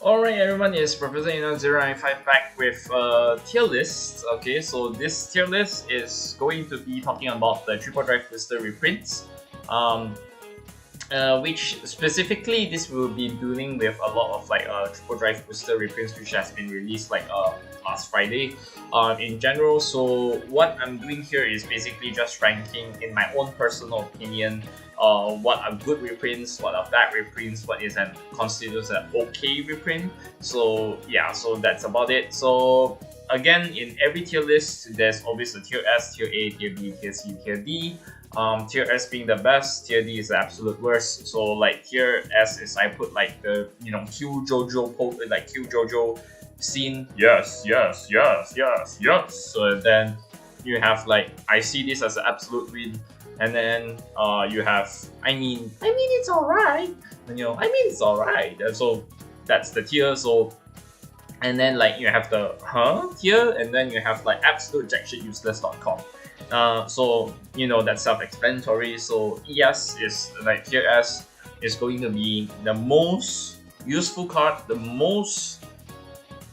Alright everyone, it's Professor Unal 095 back with a tier list. Okay, so this tier list is going to be talking about the Triple Drive Booster reprints. Which specifically this will be dealing with a lot of Triple Drive Booster reprints which has been released last Friday. In general, so what I'm doing here is basically just ranking in my own personal opinion what are good reprints, what are bad reprints, what is considered an okay reprint. So yeah, so that's about it. So again, in every tier list, there's always a tier S, tier A, tier B, tier C, tier D. Tier S being the best, tier D is the absolute worst. So like tier S is I put like the Q JoJo scene. Yes. So then you have like I see this as an absolute win. And then you have I mean it's alright. It's alright. And so that's the tier. So and then like you have the tier, and then you have like absolute jackshit useless.com. So that's self-explanatory. So ES is like tier S is going to be the most useful card, the most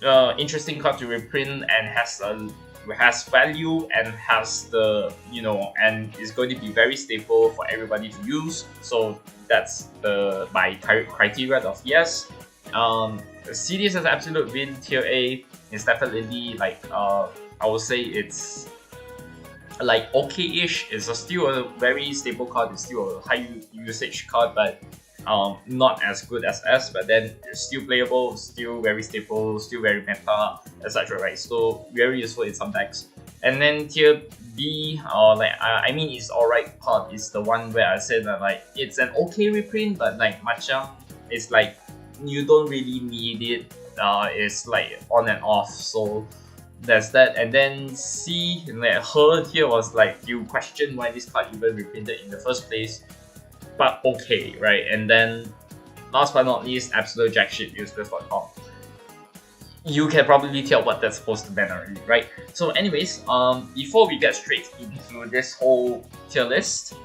interesting card to reprint, and has value and has the and is going to be very stable for everybody to use. So that's my criteria of yes. See this as an absolute win. Tier A is definitely like I would say it's like okay-ish. It's still a very stable card. It's still a high usage card, but not as good as S, but then it's still playable, still very stable, still very meta, etc. Right? So very useful in some decks. And then tier B, it's alright card is the one where I said that like it's an okay reprint, but like macam it's like you don't really need it. It's like on and off. So that's that. And then C, like her here was like you question why this card even reprinted in the first place. But okay, right? And then last but not least, absolute jackshit useless.com. You can probably tell what that's supposed to ban already, right? So anyways, before we get straight into this whole tier list,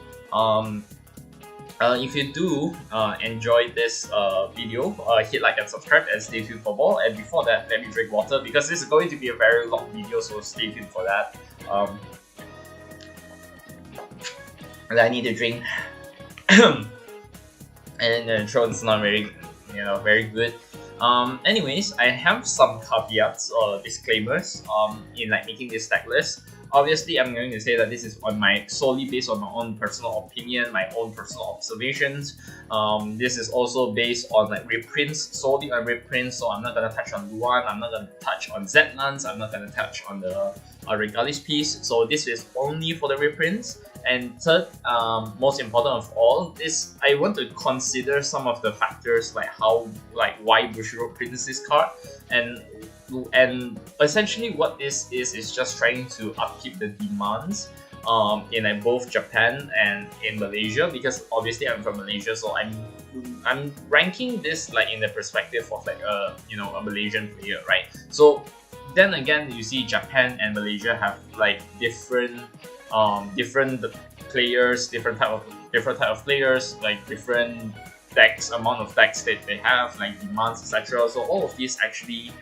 if you do enjoy this video, hit like and subscribe and stay tuned for more. And before that, let me drink water because this is going to be a very long video, so stay tuned for that. And I need to drink. And the throat's not very good. Anyways, I have some caveats or disclaimers in like making this deck list. Obviously, I'm going to say that this is solely based on my own personal opinion, my own personal observations. This is also based on like reprints, solely on reprints. So I'm not gonna touch on Luan, I'm not gonna touch on Z-Lance, I'm not gonna touch on the Regalis piece. So this is only for the reprints. And third, most important of all, is I want to consider some of the factors like why Bushiroad prints this card, and essentially what this is just trying to upkeep the demands in like both Japan and in Malaysia, because obviously I'm from Malaysia, so I'm ranking this like in the perspective of like a Malaysian player, right? So then again, you see Japan and Malaysia have like different players, different type of players, like different amount of decks that they have, like demands, etc. So all of these actually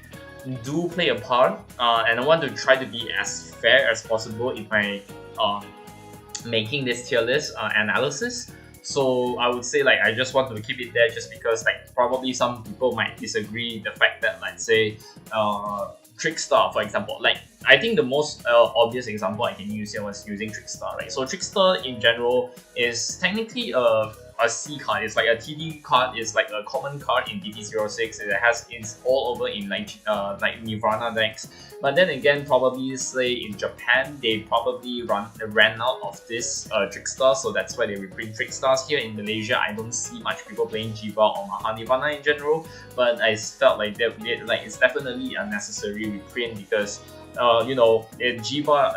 do play a part, and I want to try to be as fair as possible in my making this tier list analysis. So I would say like I just want to keep it there, just because like probably some people might disagree the fact that, let's say, Trickstar, for example, like I think the most obvious example I can use here was using Trickstar, right? So Trickstar in general is technically a C card. It's like a TD card. It's like a common card in DT06. It's all over in like Nirvana decks. But then again, probably say in Japan, they probably ran out of this Trickstar, so that's why they reprint Trickstars. Here in Malaysia, I don't see much people playing Jiva or Maha Nirvana in general. But I felt like it's definitely a necessary reprint because Jiva, Jiva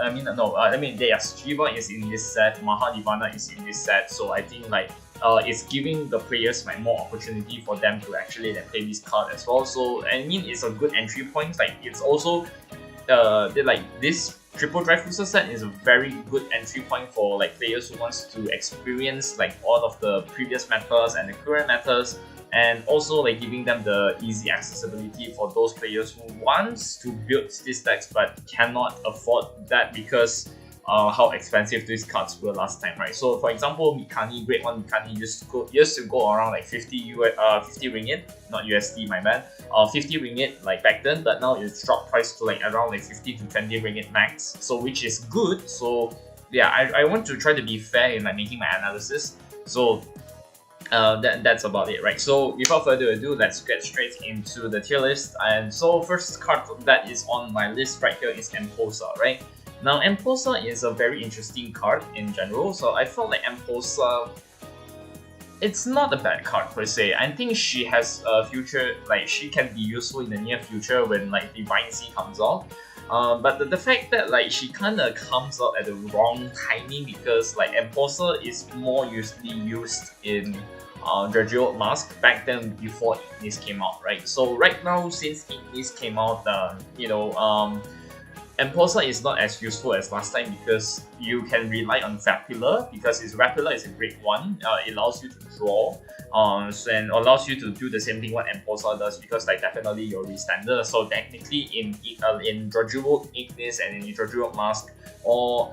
is in this set, Maha Nirvana is in this set, so I think like it's giving the players like more opportunity for them to actually play this card as well. So I mean, it's a good entry point. Like it's also this Triple Drive Booster set is a very good entry point for like players who wants to experience like all of the previous metas and the current metas, and also like giving them the easy accessibility for those players who wants to build these decks but cannot afford that because how expensive these cards were last time, right? So for example, Mikani, Grade 1 Mikani used to go around like 50 ringgit, not USD, my bad, 50 ringgit like back then, but now it's dropped price to like around like 50 to 20 ringgit max, so which is good. So yeah, I want to try to be fair in like making my analysis. So that's about it, right? So without further ado, let's get straight into the tier list. And so first card that is on my list right here is Emposa, right? Now Emposa is a very interesting card in general, so I felt like Emposa, it's not a bad card per se. I think she has a future, like she can be useful in the near future when like DivineZ comes out. But the fact that like she kind of comes out at the wrong timing, because like Emposa is more usually used in Graduate Mask back then before Ignis came out, right? So right now, since Ignis came out, Emposa is not as useful as last time because you can rely on Vapula, because Vapula is a great one. It allows you to draw and allows you to do the same thing what Emposa does, because like definitely you're restander. So technically in Graduate Ignis and in Graduate Mask,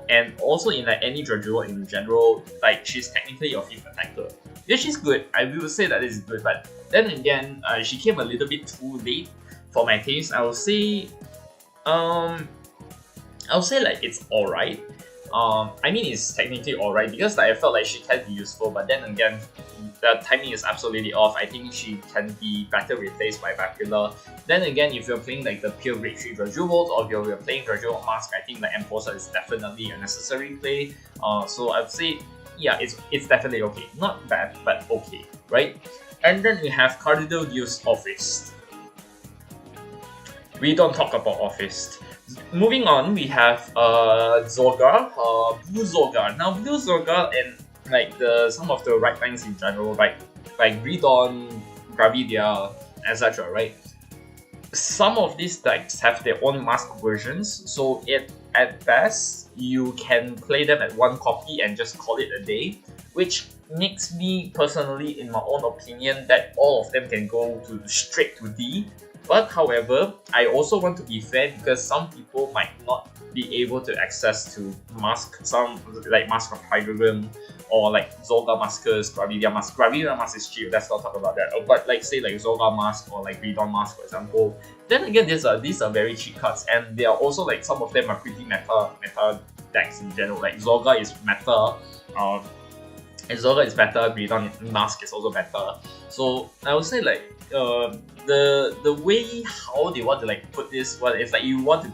and also in like any Graduate in general, like she's technically your 5th attacker. Which is good. I will say that is good, but then again, she came a little bit too late for my taste. I would say like it's alright. I mean it's technically alright because like I felt like she can be useful, but then again, the timing is absolutely off. I think she can be better replaced by Vapula. Then again, if you're playing like the pure Grade 3 Graduate or if you're playing Graduate Mask, I think like Emposa is definitely a necessary play. So I'd say yeah, it's definitely okay. Not bad, but okay, right? And then we have Cardinal Deus Office. We don't talk about Office. Moving on, we have Zorga, Blue Zorga. Now Blue Zorga and like some of the right lines in general, right? Like Redon, Gravidia, etc. Right? Some of these decks have their own mask versions, so at best you can play them at one copy and just call it a day, which makes me personally, in my own opinion, that all of them can go straight to D. But however, I also want to be fair because some people might not be able to access to Mask, some like Mask of Hydrogen or like Zorga Maskers, Gravidia Mask. Gravidia Mask is cheap, let's not talk about that. But like say like Zorga Mask or like Redon Mask for example. Then again, these are very cheap cards, and they are also like some of them are pretty meta decks in general. Like Zorga is meta, Zorga is better, Redon Mask is also better. So I would say like the way how they want to like put this, well, if like you want to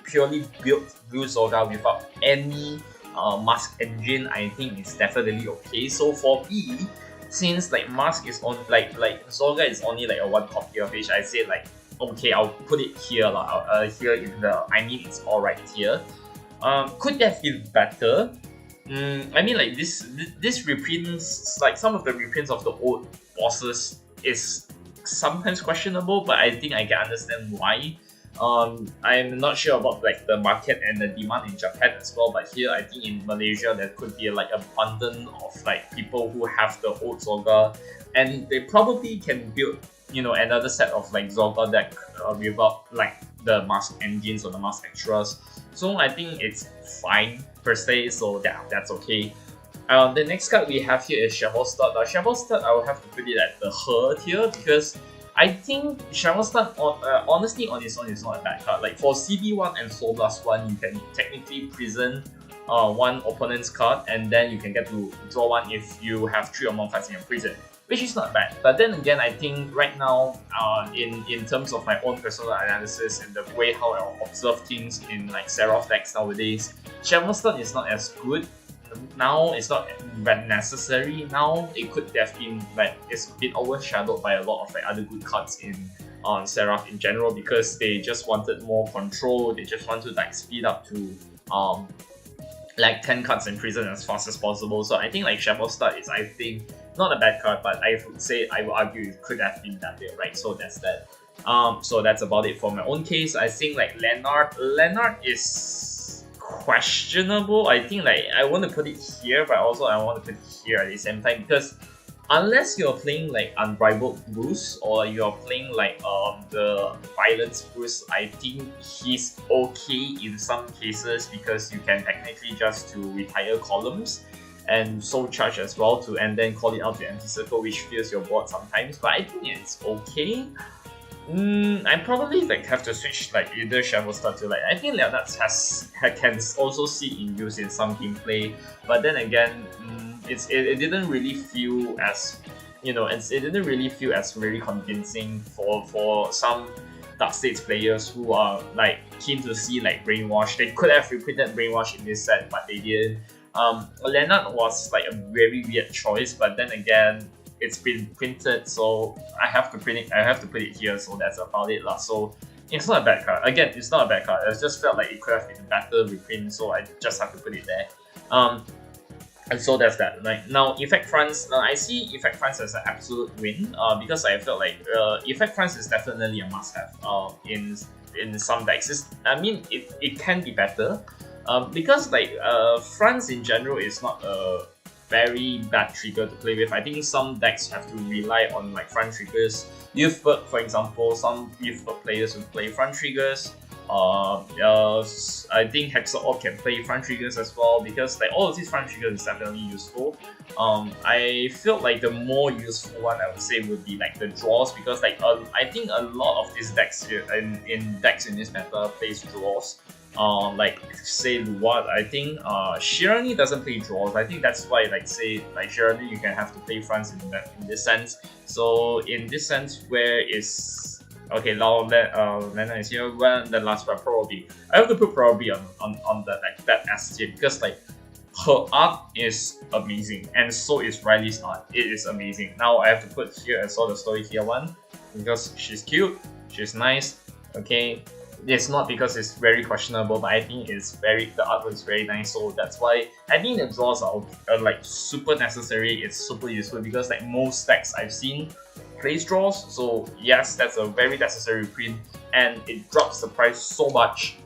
purely build Blue Zorga without any mask engine, I think it's definitely okay. So for me, since like mask is on like Zorga is only like a one copy of it, I say like okay, I'll put it here here in the, I mean it's alright here. Could that feel better? I mean like this reprints, like some of the reprints of the old bosses is sometimes questionable, but I think I can understand why. I'm not sure about like the market and the demand in Japan as well, but here I think in Malaysia there could be like abundance of like people who have the old Zorga, and they probably can build another set of like Zorga deck without like the mask engines or the mask extras. So I think it's fine per se, so yeah, that's okay. The next card we have here is Shovelstart. Now Shovelstart, I will have to put it at the her tier because I think Shovelstart, honestly on its own is not a bad card. Like for CB1 and Soul Blast 1, you can technically prison one opponent's card, and then you can get to draw one if you have 3 or more cards in your prison, which is not bad. But then again, I think right now, in terms of my own personal analysis and the way how I observe things in like Seraph decks nowadays, Shovelstart is not as good. Now it's not that necessary. Now it could have been like it's been overshadowed by a lot of like other good cards in Seraph in general, because they just wanted more control. They just want to like speed up to like 10 cards in prison as fast as possible. So I think like Shovelstart is, I think, not a bad card, but I would argue it could have been that way, right? So that's that. So that's about it for my own case. I think like Leonard is questionable. I think like I want to put it here, but also I want to put it here at the same time, because unless you're playing like Unrivaled Bruce or you're playing like the Violence Bruce, I think he's okay in some cases because you can technically just to retire columns and soul charge as well to and then call it out to empty circle, which fills your board sometimes. But I think it's okay. I probably like have to switch like either Shovel Star to like I think Leonard's can also see in use in some gameplay, but then again, it didn't really feel as it didn't really feel as very convincing for some Dark States players who are like keen to see like Brainwash. They could have reprinted Brainwash in this set, but they didn't. Leonard was like a very weird choice, but then again, it's been printed, so I have to print it. I have to put it here, so that's about it lah. So it's not a bad card. Again, it's not a bad card. I just felt like it could have been a better reprint, so I just have to put it there. And so that's that. Like now, Effect France. I see Effect France as an absolute win. Because I felt like Effect France is definitely a must-have. In some decks, I mean, it can be better. Because like France in general is not a very bad trigger to play with. I think some decks have to rely on like front triggers. Youthberg, for example, some Youthberg players will play front triggers. I think Hexaorb can play front triggers as well because like all of these front triggers is definitely useful. I feel like the more useful one I would say would be like the draws because like I think a lot of these decks here in decks in this meta plays draws. Like say Luwad, I think Shirani doesn't play draws. I think that's why like say like Shirani you can have to play fronts in this sense. So in this sense, where is okay now Lena is here. When the last one probably I have to put probably on the like that S tier because like her art is amazing and so is Riley's art. It is amazing. Now I have to put here I saw the story here one because she's cute, she's nice. Okay. It's not because it's very questionable, but I think the artwork is very nice, so that's why I think the draws are like super necessary. It's super useful because like most decks I've seen plays draws, so yes, that's a very necessary print, and it drops the price so much.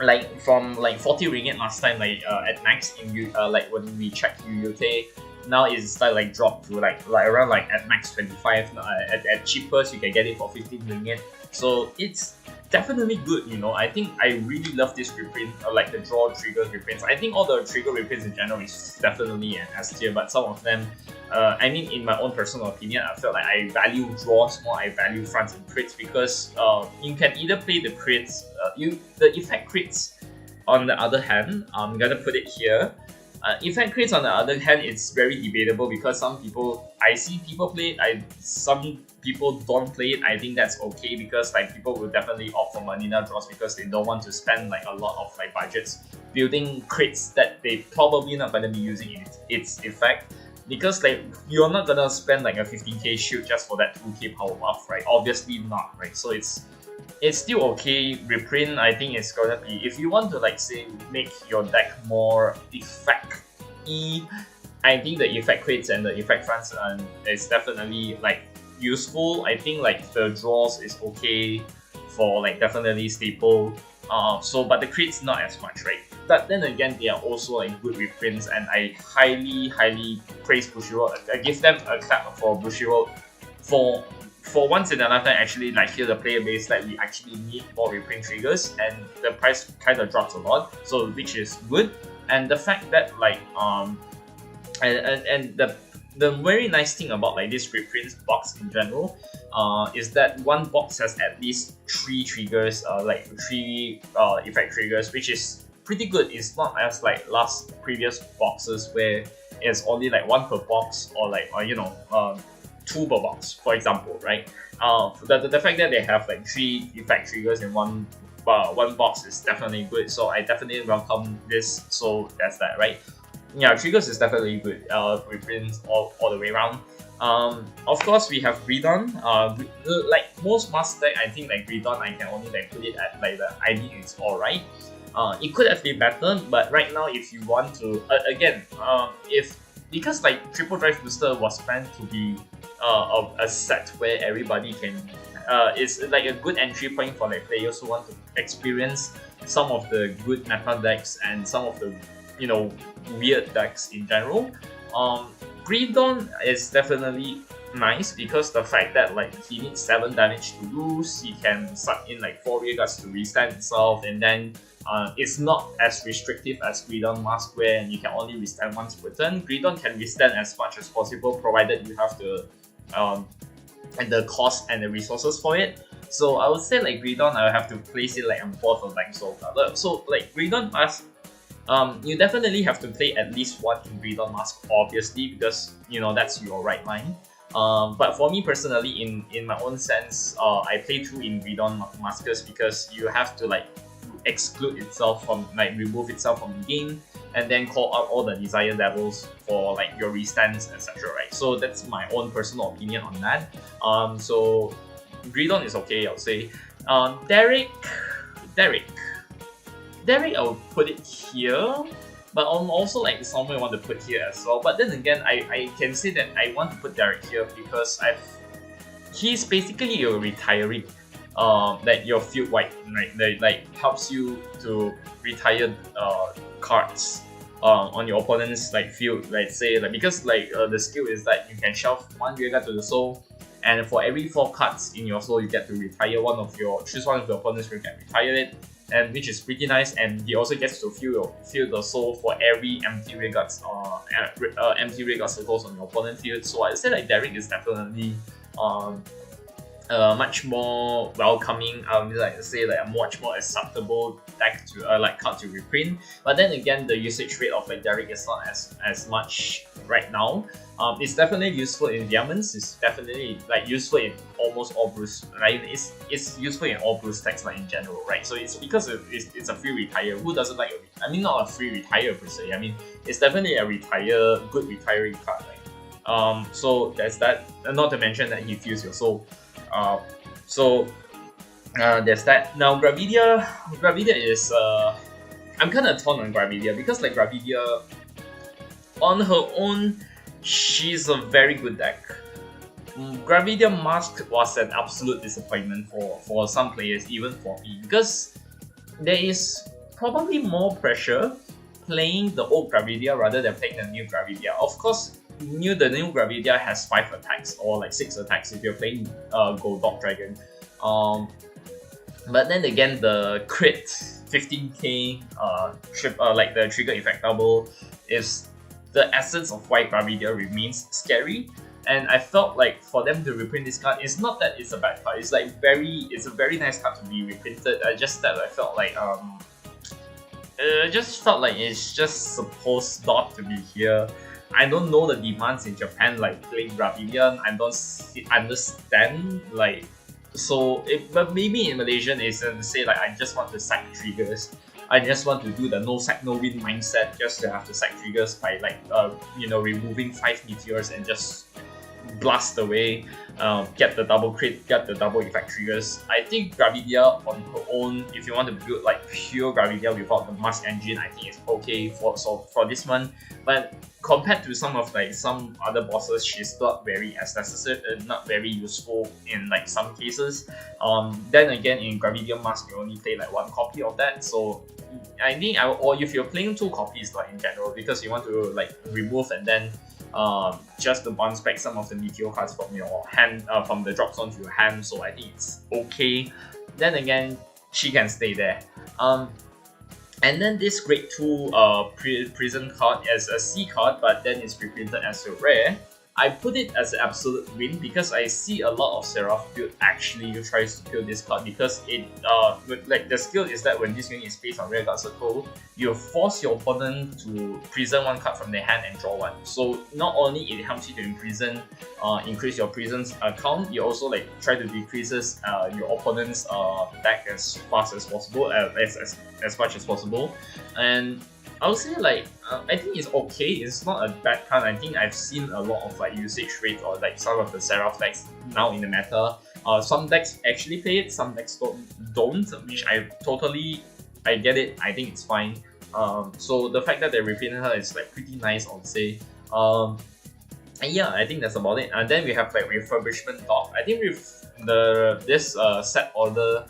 Like from like 40 ringgit last time, like at max in like when we checked UUT. Now it's like dropped to like around like at max 25. At cheapest you can get it for 15 ringgit. So it's definitely good, I think I really love this reprint, like the draw triggers reprints. I think all the trigger reprints in general is definitely an S tier, but some of them, I mean, in my own personal opinion, I felt like I value draws more. I value fronts and crits because you can either play the crits, the effect crits. On the other hand, I'm gonna put it here. Effect crits on the other hand, it's very debatable because some people, I see people play it, some people don't play it. I think that's okay because like people will definitely opt for Manina draws because they don't want to spend like a lot of like budgets building crits that they probably not gonna be using in its effect. Because like you're not gonna spend like a 15k shield just for that 2k power buff, right? Obviously not, right? So it's still okay. Reprint, I think it's gonna be, if you want to like say make your deck more effect-y, I think the effect crits and the effect fronts is definitely like useful. I think like the draws is okay for like definitely staple. But the crits not as much, right? But then again, they are also like good reprints, and I highly praise Bushiroad. I give them a clap for Bushiroad for once in a lifetime actually like hear the player base that we actually need more reprint triggers, and the price kind of drops a lot, so which is good. And the fact that like and the very nice thing about like this reprints box in general is that one box has at least 3 triggers, like 3 effect triggers, which is pretty good. It's not as like previous boxes where it's only like 1 per box or like 2 per box, for example, right? The fact that they have like 3 effect triggers in one box is definitely good. So I definitely welcome this. So that's that, right? Yeah, triggers is definitely good. Reprints all the way around. Of course, we have Gridon. Like most master deck, I think like Gridon, I can only like put it at like the ID. It's alright. It could have been better, but right now, if you want to, because like Triple Drive Booster was meant to be a set where everybody can, it's like a good entry point for like players who want to experience some of the good meta decks and some of the weird decks in general. Greedon is definitely nice because the fact that like he needs 7 damage to lose, he can suck in like 4 regards to restand itself, and then it's not as restrictive as Greedon Mask where you can only restand once per turn. Greedon can restand as much as possible provided you have the cost and the resources for it. So I would say like Greedon, I would have to place it like on 4th or like Soul Card. So like Greedon Mask, you definitely have to play at least one in Greedon Mask, obviously, because you know that's your right line. But for me personally, in my own sense, I play 2 in Greedon Maskers because you have to like exclude itself from, like remove itself from the game, and then call out all the desired levels for like your restands, etc. Right? So that's my own personal opinion on that. So Greedon is okay, I'll say. Derek, I would put it here, but I'm also like someone I want to put here as well. But then again, I can say that I want to put Derek here because he's basically your retiree. Like your field wipe, right? That like helps you to retire cards on your opponent's like field. Let's say like because like the skill is that you can shelve 1 rear guard to the soul, and for every 4 cards in your soul, you get to retire choose one of your opponent's rear guard, retire it, and which is pretty nice. And he also gets to fill the soul for every empty rear guards circles on your opponent's field. So I'd say like Derek is definitely much more welcoming. I would like to say like a much more acceptable deck to like card to reprint. But then again, the usage rate of like Derek is not as much right now. It's definitely useful in diamonds. It's definitely like useful in almost all Bruce. Right? It's useful in all Bruce decks like in general, right? So it's because it's a free retire. Who doesn't like I mean, not a free retire per se. I mean, it's definitely a good retiring card. Like, so there's that. Not to mention that he fills your soul. There's that. Now Gravidia is I'm kind of torn on Gravidia because like Gravidia on her own, she's a very good deck. Gravidia Mask was an absolute disappointment for some players, even for me, because there is probably more pressure playing the old Gravidia rather than playing the new Gravidia. Of course, the new Gravidia has 5 attacks or like 6 attacks if you're playing Gold Dog Dragon. But then again, the crit 15k like the trigger effect double is the essence of why Gravidia remains scary. And I felt like for them to reprint this card, it's not that it's a bad card. It's like it's a very nice card to be reprinted. I felt like it's just supposed not to be here. I don't know the demands in Japan like playing Gravidia. I don't understand like but maybe in Malaysian it's to say like I just want to sack triggers. I just want to do the no sack no win mindset just to have to sack triggers by like removing 5 meteors and just blast away, get the double crit, get the double effect triggers. I think Gravidia on her own, if you want to build like pure Gravidia without the mask engine, I think it's okay for this one. But compared to some other bosses, she's not very as necessary, not very useful in like some cases. Then again, in Gravidia Mask, you only play like 1 copy of that. So I think or if you're playing 2 copies like in general, because you want to like remove and then just to bounce back some of the meteor cards from your hand, from the drop zone to your hand, so I think it's okay. Then again, she can stay there. And then this grade 2 prison card as a C card, but then it's reprinted as a rare. I put it as an absolute win because I see a lot of Seraph build actually tries to kill this card because it like the skill is that when this unit is placed on rear guard circle, you force your opponent to prison 1 card from their hand and draw 1. So not only it helps you to increase your prisons count, you also like try to decreases your opponent's deck as fast as possible, as much as possible. And I would say like I think it's okay. It's not a bad card. I think I've seen a lot of like usage rate or like some of the Seraph decks now in the meta. Some decks actually play it, some decks don't, which I get it. I think it's fine. So the fact that they reprinted her is like pretty nice, I would say. And yeah, I think that's about it. And then we have like refurbishment dog. I think with this set order,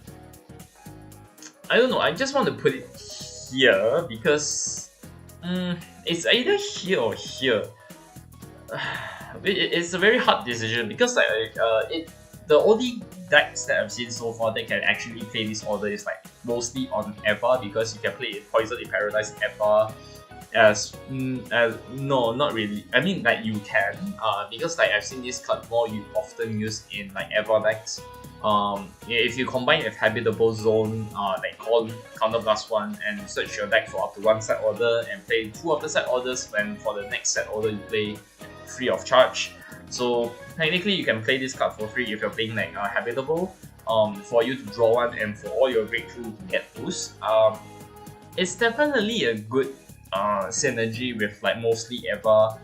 I don't know. I just want to put it here because it's either here or here. it's a very hard decision because the only decks that I've seen so far that can actually play this order is like mostly on Eva, because you can play it Poison in Paradise Eva as no, not really. I mean, like you can because like I've seen this card more often used in like Eva decks. If you combine with Habitable Zone, like call Counter Blast 1 and search your deck for up to 1 set order and play 2 of the set orders, then for the next set order you play free of charge. So technically you can play this card for free if you're playing like Habitable, for you to draw one and for all your breakthrough to get boost. It's definitely a good synergy with like mostly Eva.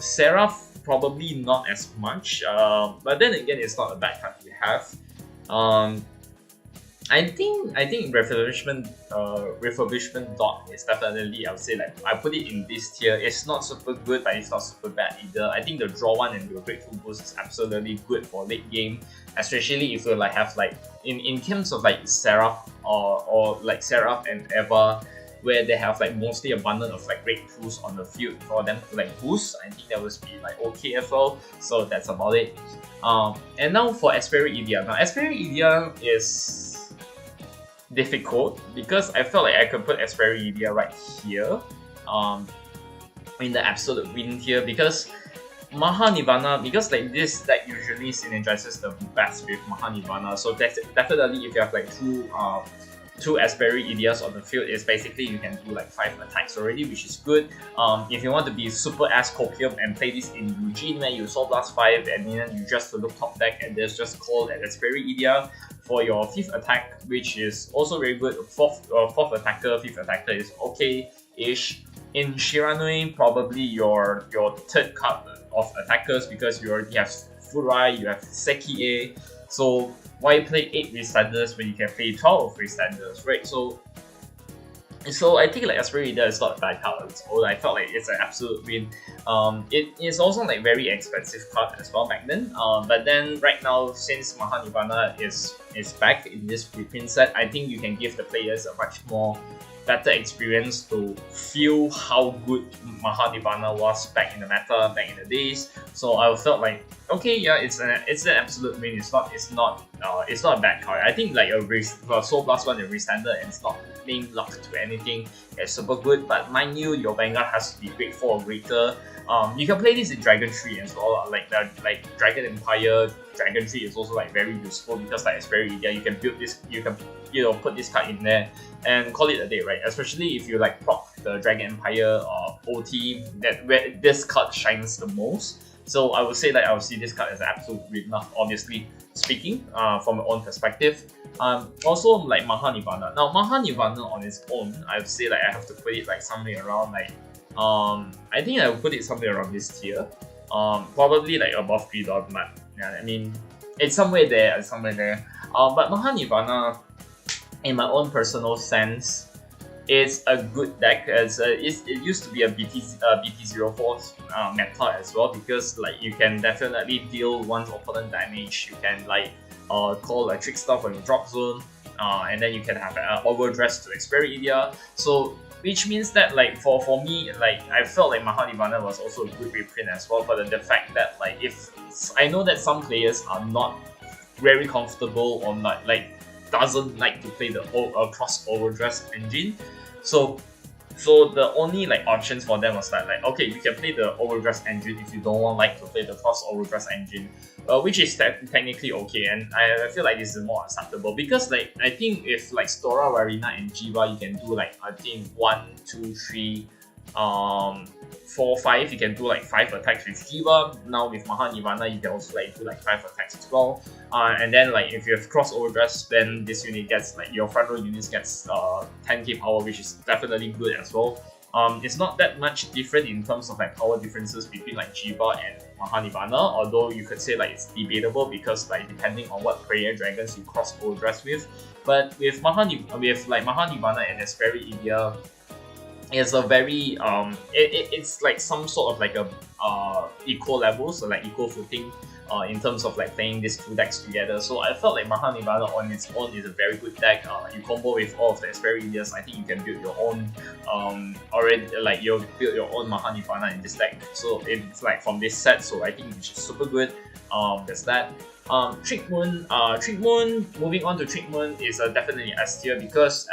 Seraph probably not as much, but then again it's not a bad card to have. I think refurbishment dot is definitely, I would say, like I put it in this tier. It's not super good, but it's not super bad either. I think the draw one and your breakthrough boost is absolutely good for late game, especially if you like have like in terms of like Seraph or like Seraph and Eva, where they have like mostly abundant of like breakthroughs on the field for them to like boost. I think that would be like okay as well. So that's about it. And now for Asperidia. Now Asperidia is difficult because I felt like I could put Asperidia right here, in the absolute win tier, because Mahanirvana, because like this deck usually synergizes the best with Mahanirvana. So definitely if you have like two Asperidias on the field, is basically you can do like 5 attacks already, which is good. If you want to be super ass copium and play this in Eugene, where you Soul Blast 5 and then you just look top deck and there's just call an Asperidia for your 5th attack, which is also very good. 4th attacker, 5th attacker is okay-ish. In Shiranui, probably your 3rd card of attackers, because you already have Furai, you have Sekie, so why play 8 Restanders when you can play 12 Restanders, right? So I think like Asperidia is not a bad card on its own. I felt like it's an absolute win. It is also like very expensive card as well back then. But then right now, since Mahanirvana is back in this reprint set, I think you can give the players a much more better experience to feel how good Mahanirvana was back in the meta, back in the days. So I felt like, okay, yeah, it's an absolute win. It's not a bad card. I think like a Soul Blast 1 and Restander and it's not being locked to anything, it's super good. But mind you, your Vanguard has to be grade 4 or greater. You can play this in Dragon Tree as well. Like Dragon Empire, Dragon Tree is also like very useful, because like Asperidia, you can build this, you can put this card in there and call it a day, right? Especially if you like proc the Dragon Empire or OT, that where this card shines the most. So I would say that I would see this card as an absolute win, obviously speaking, from my own perspective. Also like Mahanirvana. Now Mahanirvana on its own, I would say like I have to put it like somewhere around like I think I would put it somewhere around this tier. Probably like above Pre-Dawn, but yeah, I mean it's somewhere there, but Mahanirvana, in my own personal sense, is a good deck. It used to be a BT04 meta as well, because like you can definitely deal one's opponent damage. You can like call a Trickstar from your drop zone, and then you can have an overdress to Asperidia. So which means that like for me, like I felt like Mahanirvana was also a good reprint as well, but the fact that like if I know that some players are not very comfortable or not doesn't like to play the cross overdress engine, so the only like options for them was that like, okay, you can play the overdress engine if you don't want like to play the cross overdress engine, which is technically okay, and I feel like this is more acceptable, because like I think if like Stora, Warina and Jiva, you can do like I think 1, 2, 3, 4, 5, you can do like 5 attacks with Jiva. Now with Mahanirvana, you can also like do like 5 attacks as well. And then like if you have cross overdress, then this unit gets like your front row units gets 10k power, which is definitely good as well. It's not that much different in terms of like power differences between like Jiva and Mahanirvana, although you could say like it's debatable, because like depending on what prayer dragons you cross overdress with. But with Mahanirvana and Asperidia, it's a very it's like some sort of like a equal level, so like equal footing in terms of like playing these two decks together. So I felt like Maha Nirvana on its own is a very good deck. You combo with all of the Asperidias, I think you can build your own already, like you build your own Maha Nirvana in this deck. So it's like from this set, so I think it's super good. There's that. Trick Moon, moving on to Trick Moon is definitely S tier, because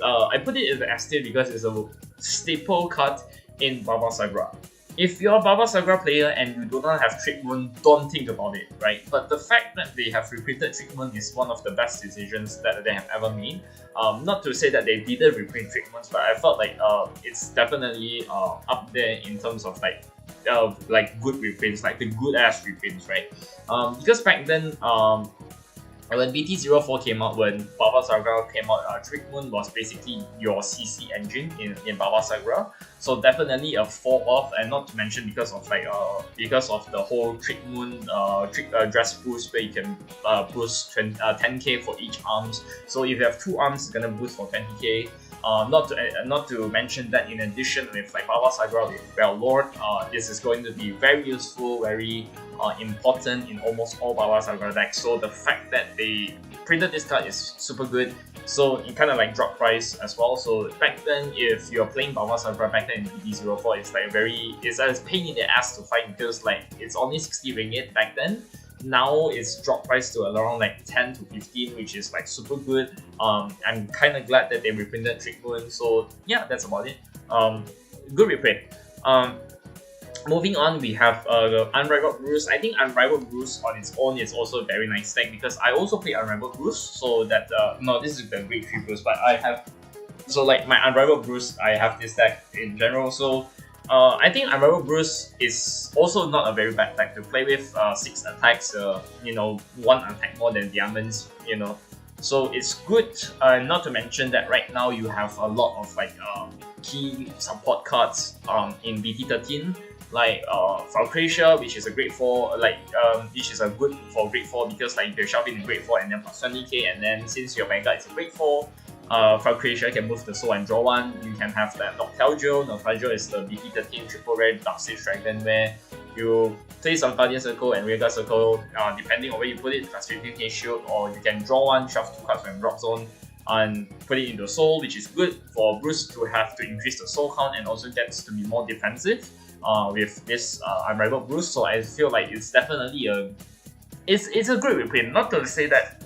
I put it in the S tier because it's a staple card in Baba Sagra. If you're a Baba Sagra player and you do not have Trick Moon, don't think about it, right? But the fact that they have reprinted Trick Moon is one of the best decisions that they have ever made. Not to say that they didn't reprint Trick Moons, but I felt like it's definitely up there in terms of like good reprints, like the good ass reprints, right? Because back then, when BT04 came out, when Baba Sagra came out, Trick Moon was basically your CC engine in Baba Sagra. So definitely a fall off, and not to mention because of the whole Trick Moon dress boost, where you can boost 10k for each arms. So if you have 2 arms, it's gonna boost for 20k. Not to mention that in addition with like Baba Sagra with Bell Lord, this is going to be very useful, very important in almost all Baba Sagra decks. So the fact that they printed this card is super good. So it kind of like drop price as well. So back then, if you're playing Baba Sagra back then in BT04, it's like it's a pain in the ass to find, because like it's only 60 ringgit back then. Now it's dropped price to around like 10 to 15, which is like super good. I'm kind of glad that they reprinted Trick Moon. So yeah, that's about it. Good reprint. Moving on, we have Unrivaled Bruce. I think Unrivaled Bruce on its own is also a very nice deck, because I also play Unrivaled Bruce. So that no, this is the Grade 3 Bruce, but I have, so like my Unrivaled Bruce, I have this deck in general. So I think Unrivaled Bruce is also not a very bad deck to play with. 6 attacks, 1 attack more than Diamonds, So it's good. Not to mention that right now you have a lot of like key support cards in BT13, like Falcratia, which is a grade 4, which is a good for grade 4, because like you can shove in grade 4 and then plus 20k, and then since your Vanguard is a grade 4, Falcratia can move the soul and draw 1. You can have that Noctelgio. Noctelgio is the BT13 triple rare Dark Sage Dragon, where you play some Guardian Circle and Rearguard Circle, depending on where you put it, plus 15k shield, or you can draw 1, shove 2 cards from Drop Zone, and put it into Soul, which is good for Bruce to have to increase the Soul count, and also gets to be more defensive with this Unrivaled Bruce. So I feel like it's definitely it's a great reprint. Not to say that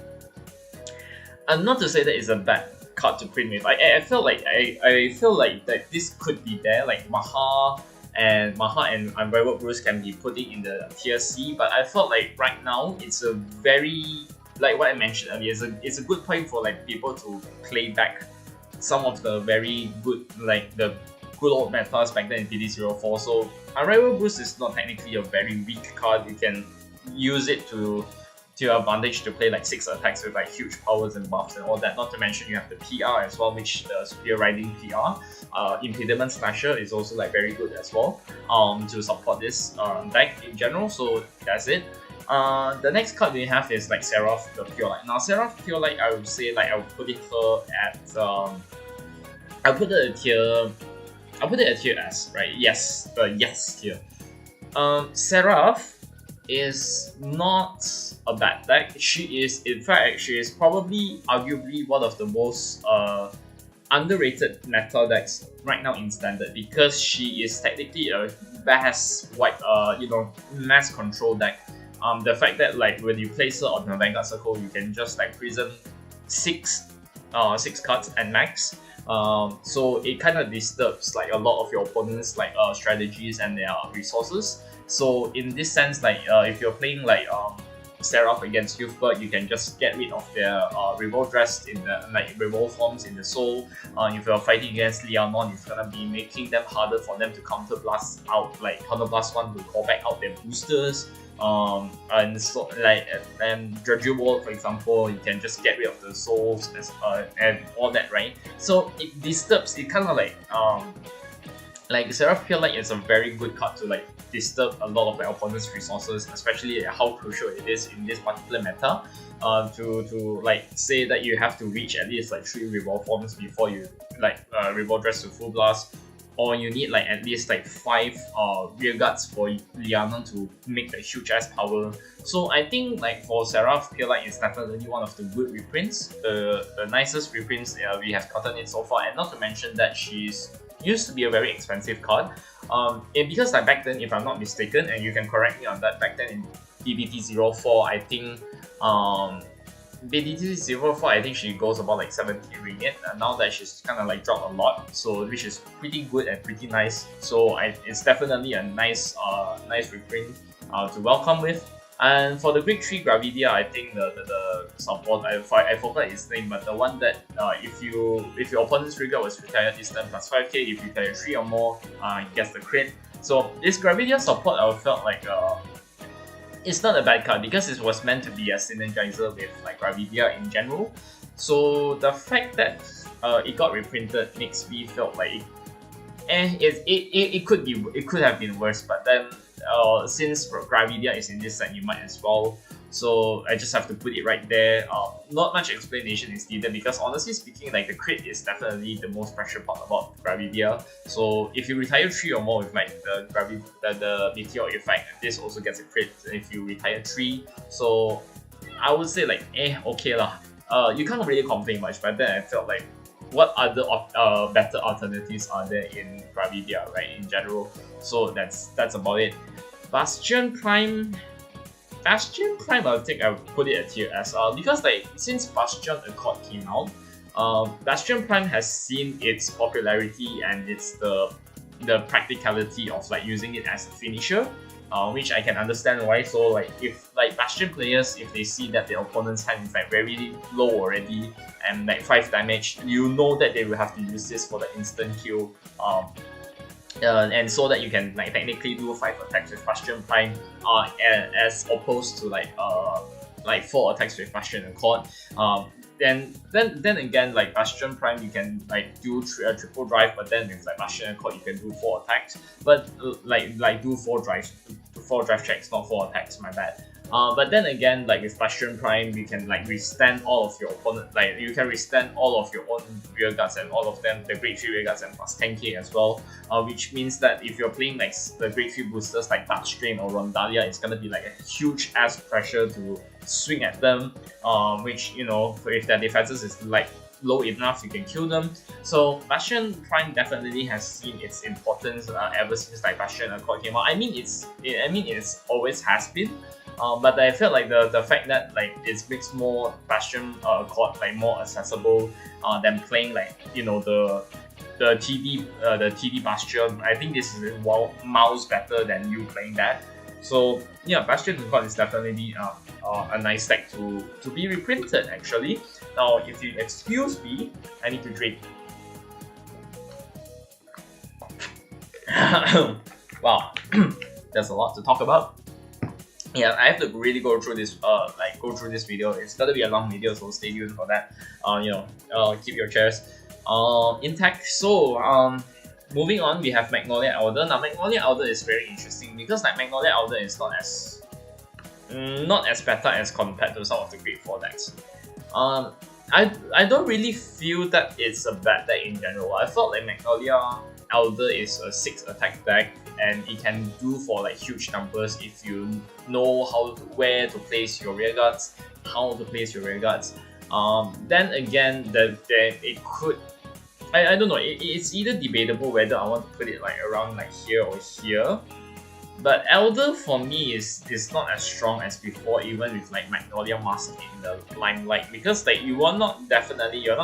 it's a bad card to print with. I feel like that this could be there, like Maha and Unrivaled Bruce can be putting in the tier C, but I felt like right now it's a very, like what I mentioned earlier, it's a good point for like people to play back some of the very good, like the good old metas back then in BT04. So Unrivaled Bruce is not technically a very weak card. You can use it to your advantage to play like 6 attacks with like huge powers and buffs and all that. Not to mention you have the PR as well, which the Spear Riding PR. Impediment Slasher is also like very good as well to support this deck in general. So that's it. The next card we have is like Seraph the Pure Light. Now Seraph Pure Light, I would say like I would put her at I'll put it at tier S, right? Yes, the yes tier. Seraph is not a bad deck. She is, in fact, probably arguably one of the most underrated meta decks right now in standard, because she is technically a mass mass control deck. The fact that like when you place her on the Vanguard Circle, you can just like prison 6 cards and max. So it kind of disturbs like a lot of your opponent's like strategies and their resources. So in this sense, like if you're playing like Seraph against Youthbird, you can just get rid of their revolve dress in the revolve forms in the soul. If you're fighting against Lianon, it's gonna be making them harder for them to counter blast out, like counter blast 1 to call back out their boosters. And so and Dredge Wall, for example, you can just get rid of the souls and all that, right? So it disturbs. It kind of like like Seraph Pure Light is a very good card to like disturb a lot of the opponent's resources, especially how crucial it is in this particular meta. To like say that you have to reach at least like 3 revolve forms before you like revolve dress to full blast, or you need like at least like 5 rear guards for Liana to make the huge ass power. So I think like for Seraph, Pure Light is definitely one of the good reprints, the nicest reprints we have gotten in so far, and not to mention that she's used to be a very expensive card. Because like back then, if I'm not mistaken, and you can correct me on that, back then in BBT04, I think BDT04, I think she goes about like 70 ringgit, and now that she's kind of like dropped a lot, so which is pretty good and pretty nice. So it's definitely a nice reprint to welcome with. And for the Grade 3 Gravidia, I think the support, I forgot its name, but the one that if your opponent's trigger was retire this turn plus 5k, if you retire 3 or more, it gets the crit. So this Gravidia support, I felt like it's not a bad card because it was meant to be a synergizer with like Gravidia in general. So the fact that it got reprinted makes me feel like it could have been worse, but then since Gravidia is in this set, you might as well. So I just have to put it right there. Not much explanation is needed because honestly speaking, like the crit is definitely the most pressure part about Gravidia. So if you retire 3 or more with like the Meteor effect, this also gets a crit if you retire 3. So I would say like okay lah. You can't really complain much, but then I felt like what other better alternatives are there in Gravidia, right, in general. So that's about it. Bastion Prime, I think I would put it at tier S because like since Bastion Accord came out, Bastion Prime has seen its popularity and it's the practicality of like using it as a finisher, which I can understand why. So like if like Bastion players, if they see that their opponent's hand is like very low already and like 5 damage, you know that they will have to use this for the instant kill. And so that you can like technically do 5 attacks with Bastion Prime, as opposed to like 4 attacks with Bastion Accord. Then again, like Bastion Prime, you can like do triple drive, but then with like Bastion Accord, you can do 4 attacks. But like do 4 drive checks, not 4 attacks. My bad. But then again, like with Bastion Prime, you can like withstand all of your opponent, like you can withstand all of your own rear guards and all of them, the Grade 3 rear guards and plus 10k as well. Which means that if you're playing like the Grade 3 boosters like Dark Strain or Rondalia, it's gonna be like a huge ass pressure to swing at them. Which, you know, if their defenses is like low enough, you can kill them. So Bastion Prime definitely has seen its importance ever since like Bastion Accord came out. I mean it's always has been. But I felt like the fact that like it makes more Bastion Accord like more accessible than playing like, you know, the TD Bastion. I think this is miles better than you playing that. So yeah, Bastion Accord is definitely a nice deck to be reprinted actually. Now if you excuse me, I need to drink. Wow, there's a lot to talk about. Yeah, I have to really go through this video. It's gonna be a long video, so stay tuned for that. Keep your chairs intact. So moving on, we have Magnolia Elder. Now Magnolia Elder is very interesting because like Magnolia Elder is not as better as compared to some of the Grade 4 decks. I don't really feel that it's a bad deck in general. I felt like Magnolia Elder is a 6 attack deck and it can do for like huge numbers if you know where to place your rear guards, Then again, it could, I don't know, it's either debatable whether I want to put it like around like here or here. But Elder for me is not as strong as before, even with like Magnolia Mask in the limelight, because like you're not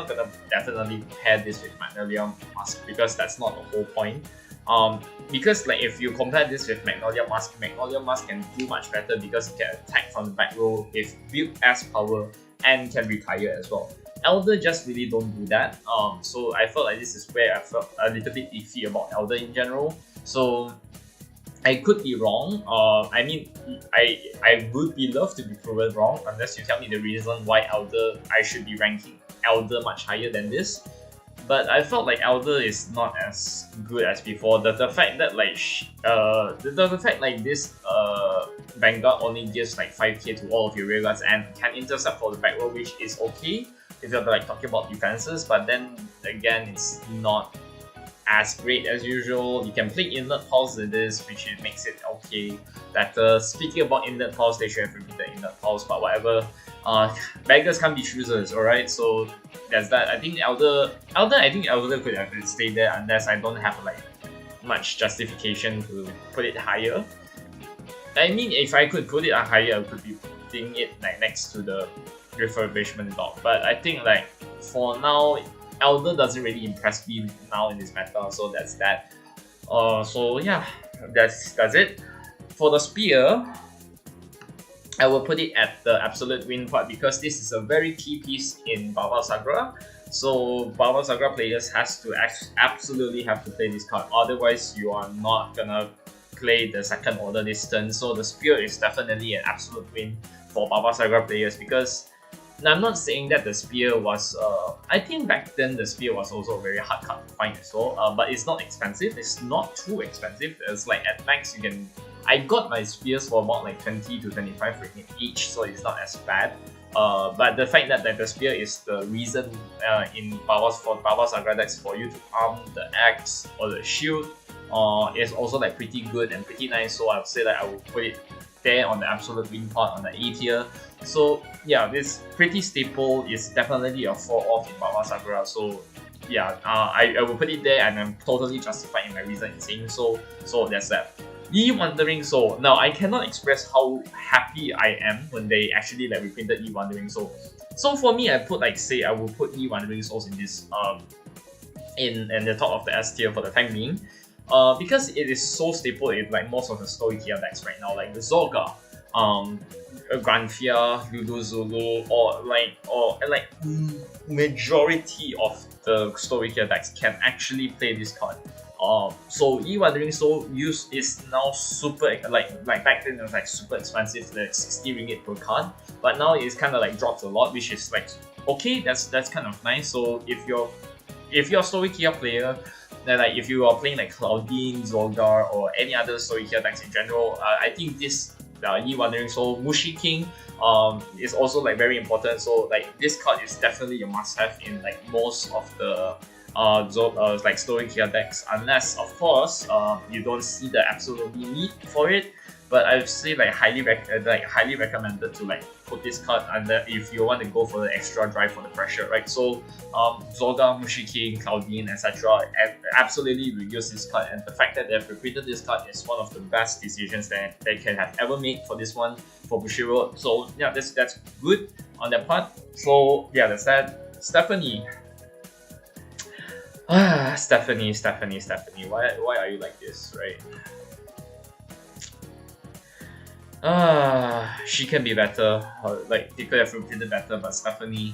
gonna definitely pair this with Magnolia Mask because that's not the whole point. Because like if you compare this with Magnolia Mask can do much better because it can attack from the back row with build as power and can retire as well. Elder just really don't do that. So I felt like this is where I felt a little bit iffy about Elder in general. So I could be wrong. I mean, I would be loved to be proven wrong unless you tell me the reason why Elder I should be ranking Elder much higher than this. but I felt like Elder is not as good as before. The fact that like the fact like this Vanguard only gives like 5k to all of your rearguards and can intercept for the back row, which is okay if you're like talking about defenses, but then again it's not as great as usual. You can play Inlet Pulse with this, which makes it okay, better. Speaking about Inlet Pulse, they should have repeated Inlet Pulse, but whatever. Beggars can't be choosers, alright? So there's that. I think Elder could have stayed there unless I don't have like much justification to put it higher. I mean, if I could put it higher, I could be putting it like next to the refurbishment dog. But I think like for now, Elder doesn't really impress me now in this meta, so that's that. So yeah, that's it. For the Spear, I will put it at the absolute win part because this is a very key piece in Baba Sagra. So Baba Sagra players has to absolutely have to play this card, otherwise you are not gonna play the second order this turn. So the Spear is definitely an absolute win for Baba Sagra players because I'm not saying that the Spear was, I think back then the Spear was also a very hard card to find as well, but it's not expensive, it's not too expensive. It's like at max you can, I got my Spears for about like 20 to 25 ringgit each, so it's not as bad. But the fact that the Spear is the reason in Baba Sagra decks for you to arm the axe or the shield is also like pretty good and pretty nice, so I would say that I will put it there on the absolute win part on the A tier. So yeah, this pretty staple is definitely a 4 off in Baba Sagra. So yeah, I will put it there and I'm totally justified in my reason in saying so. So that's that. Ye Wandering Soul. Now I cannot express how happy I am when they actually like reprinted Ye Wandering Soul. So for me, I put like say I will put Ye Wandering Souls in this in the top of the S tier for the time being. Because it is so staple in like most of the story tier decks right now, like the Zorga, Granfia, Lulu Zulu, or majority of the story tier decks can actually play this card. So Ye Wandering Soul use is now super like back then it was like super expensive, like 60 ringgit per card, but now it's kind of like dropped a lot, which is like okay, that's kind of nice. So if you're a story tier player, then like if you are playing like Claudine, Zolgar, or any other story tier decks in general, I think this Ye Wandering Soul Mushi King is also like very important. So like this card is definitely a must-have in like most of the like story tier decks, unless of course you don't see the absolute need for it. But I would say like highly recommended to like put this card under if you want to go for the extra drive for the pressure, right? So Zorga, Mushi King, Claudine, etc. absolutely will use this card, and the fact that they've reprinted this card is one of the best decisions that they can have ever made for this one, for Bushiroad. So yeah, that's good on that part. So yeah, that's that. Stephanie. Stephanie, why are you like this, right? She can be better, like they could have reprinted better, but Stephanie,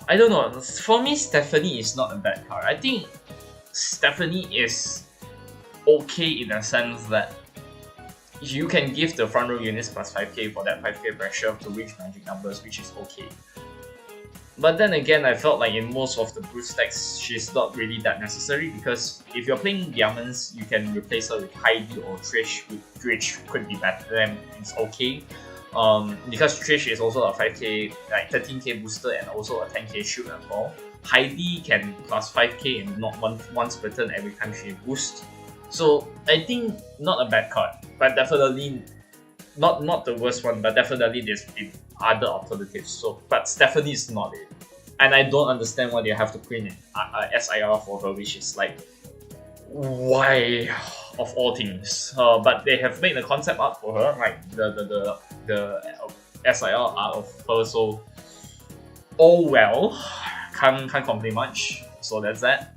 I don't know, for me Stephanie is not a bad card. I think Stephanie is okay in a sense that you can give the front row units plus 5k for that 5k pressure to reach magic numbers, which is okay. But then again, I felt like in most of the Bruce decks, she's not really that necessary, because if you're playing Diamonds, you can replace her with Heidi or Trish, which could be better, then it's okay. Because Trish is also a 5k, like 13k booster and also a 10k shield as well. Heidi can plus 5k and not once per turn every time she boosts. So I think not a bad card, but definitely not the worst one, but definitely there's other alternatives. So, but Stephanie is not it, and I don't understand why they have to print an SIR for her, which is like, why of all things. But they have made the concept art for her, like the SIR art of her. So, oh well, can't complain much. So that's that.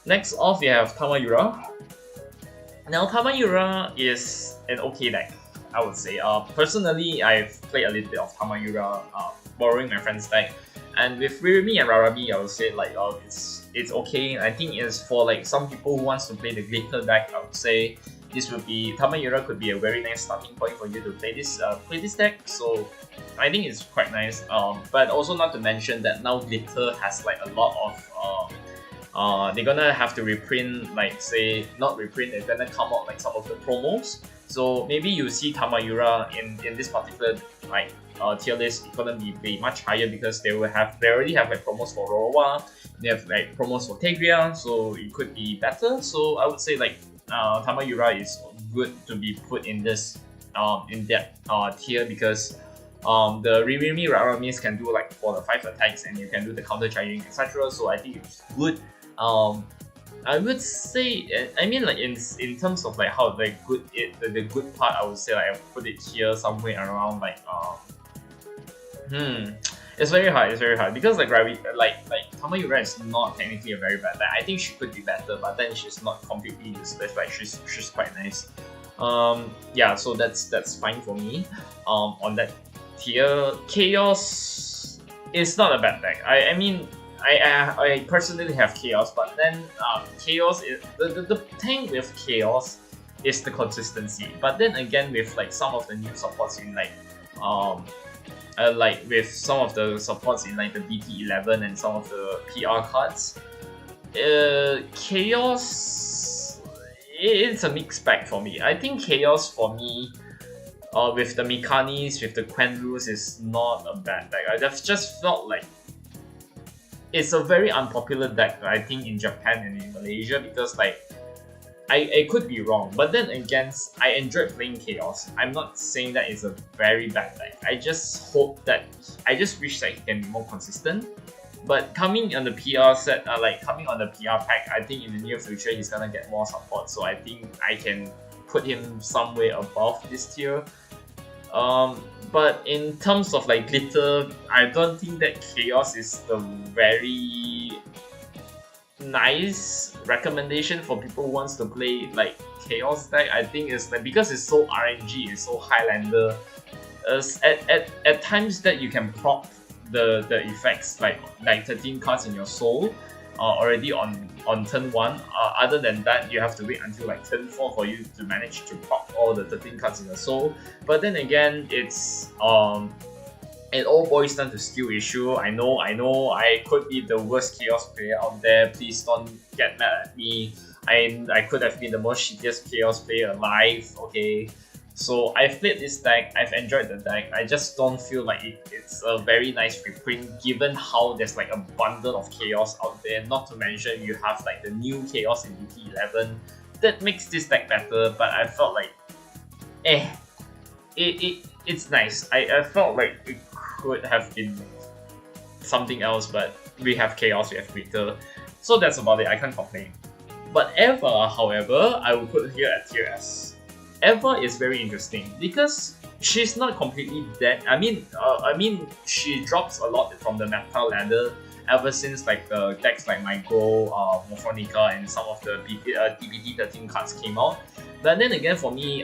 Next off, we have Tamayura. Now Tamayura is an okay deck, I would say. Personally, I've played a little bit of Tamayura, borrowing my friend's deck, and with Ririmi and Rarabi, I would say like it's okay. I think it's for like some people who wants to play the glitter deck. I would say this would be Tamura could be a very nice starting point for you to play this deck. So I think it's quite nice. But also not to mention that now Glitter has like a lot of they're gonna have to reprint, like say not reprint, they're gonna come out like some of the promos. So maybe you see Tamura in this particular like tier list, it's gonna be much higher because they already have like promos for Rorowa, they have like promos for Tegria, so it could be better. So I would say like Tamura is good to be put in this in that tier because the Ririmi Raramis can do like 4 to 5 attacks and you can do the counter charging, etc. So I think it's good. I would say, I mean, like in terms of like how the good part, I would say like I put it here somewhere around like it's very hard because like Tamura is not technically a very bad deck. I think she could be better, but then she's not completely useless. Like she's quite nice. Yeah, so that's fine for me. On that tier, Chaos is not a bad deck. I mean, I personally have Chaos, but then Chaos is the thing with Chaos is the consistency. But then again, with like some of the new supports in like with some of the supports in like the BT11 and some of the PR cards, Chaos, it's a mixed bag for me. I think Chaos for me, with the Mikanis, with the Quenrus, is not a bad deck. I've just felt like it's a very unpopular deck, I think, in Japan and in Malaysia because like I could be wrong, but then again, I enjoyed playing Chaos. I'm not saying that it's a very bad deck. I just wish that he can be more consistent. But coming on the PR set, coming on the PR pack, I think in the near future he's gonna get more support. So I think I can put him somewhere above this tier. But in terms of like Glitter, I don't think that Chaos is the very nice recommendation for people who wants to play like Chaos deck. I think it's like because it's so RNG, it's so Highlander. At times that you can proc the effects like 13 cards in your soul already on turn 1. Other than that, you have to wait until like turn 4 for you to manage to proc all the 13 cards in your soul. But then again, it's it all boils down to skill issue. I know, I could be the worst Chaos player out there. Please don't get mad at me. I could have been the most shittiest Chaos player alive, okay? So I've played this deck, I've enjoyed the deck. I just don't feel like it's a very nice reprint given how there's like a bundle of Chaos out there. Not to mention you have like the new Chaos in BT11. That makes this deck better, but I felt like it's nice. I felt like it could have been something else, but we have Chaos, we have Glitter, so that's about it. I can't complain. But Eva, however, I will put here at tier S. Eva is very interesting because she's not completely dead. I mean, she drops a lot from the meta ladder ever since like the decks like Meguro, Morphonica, and some of the DBT 13 cards came out. But then again, for me,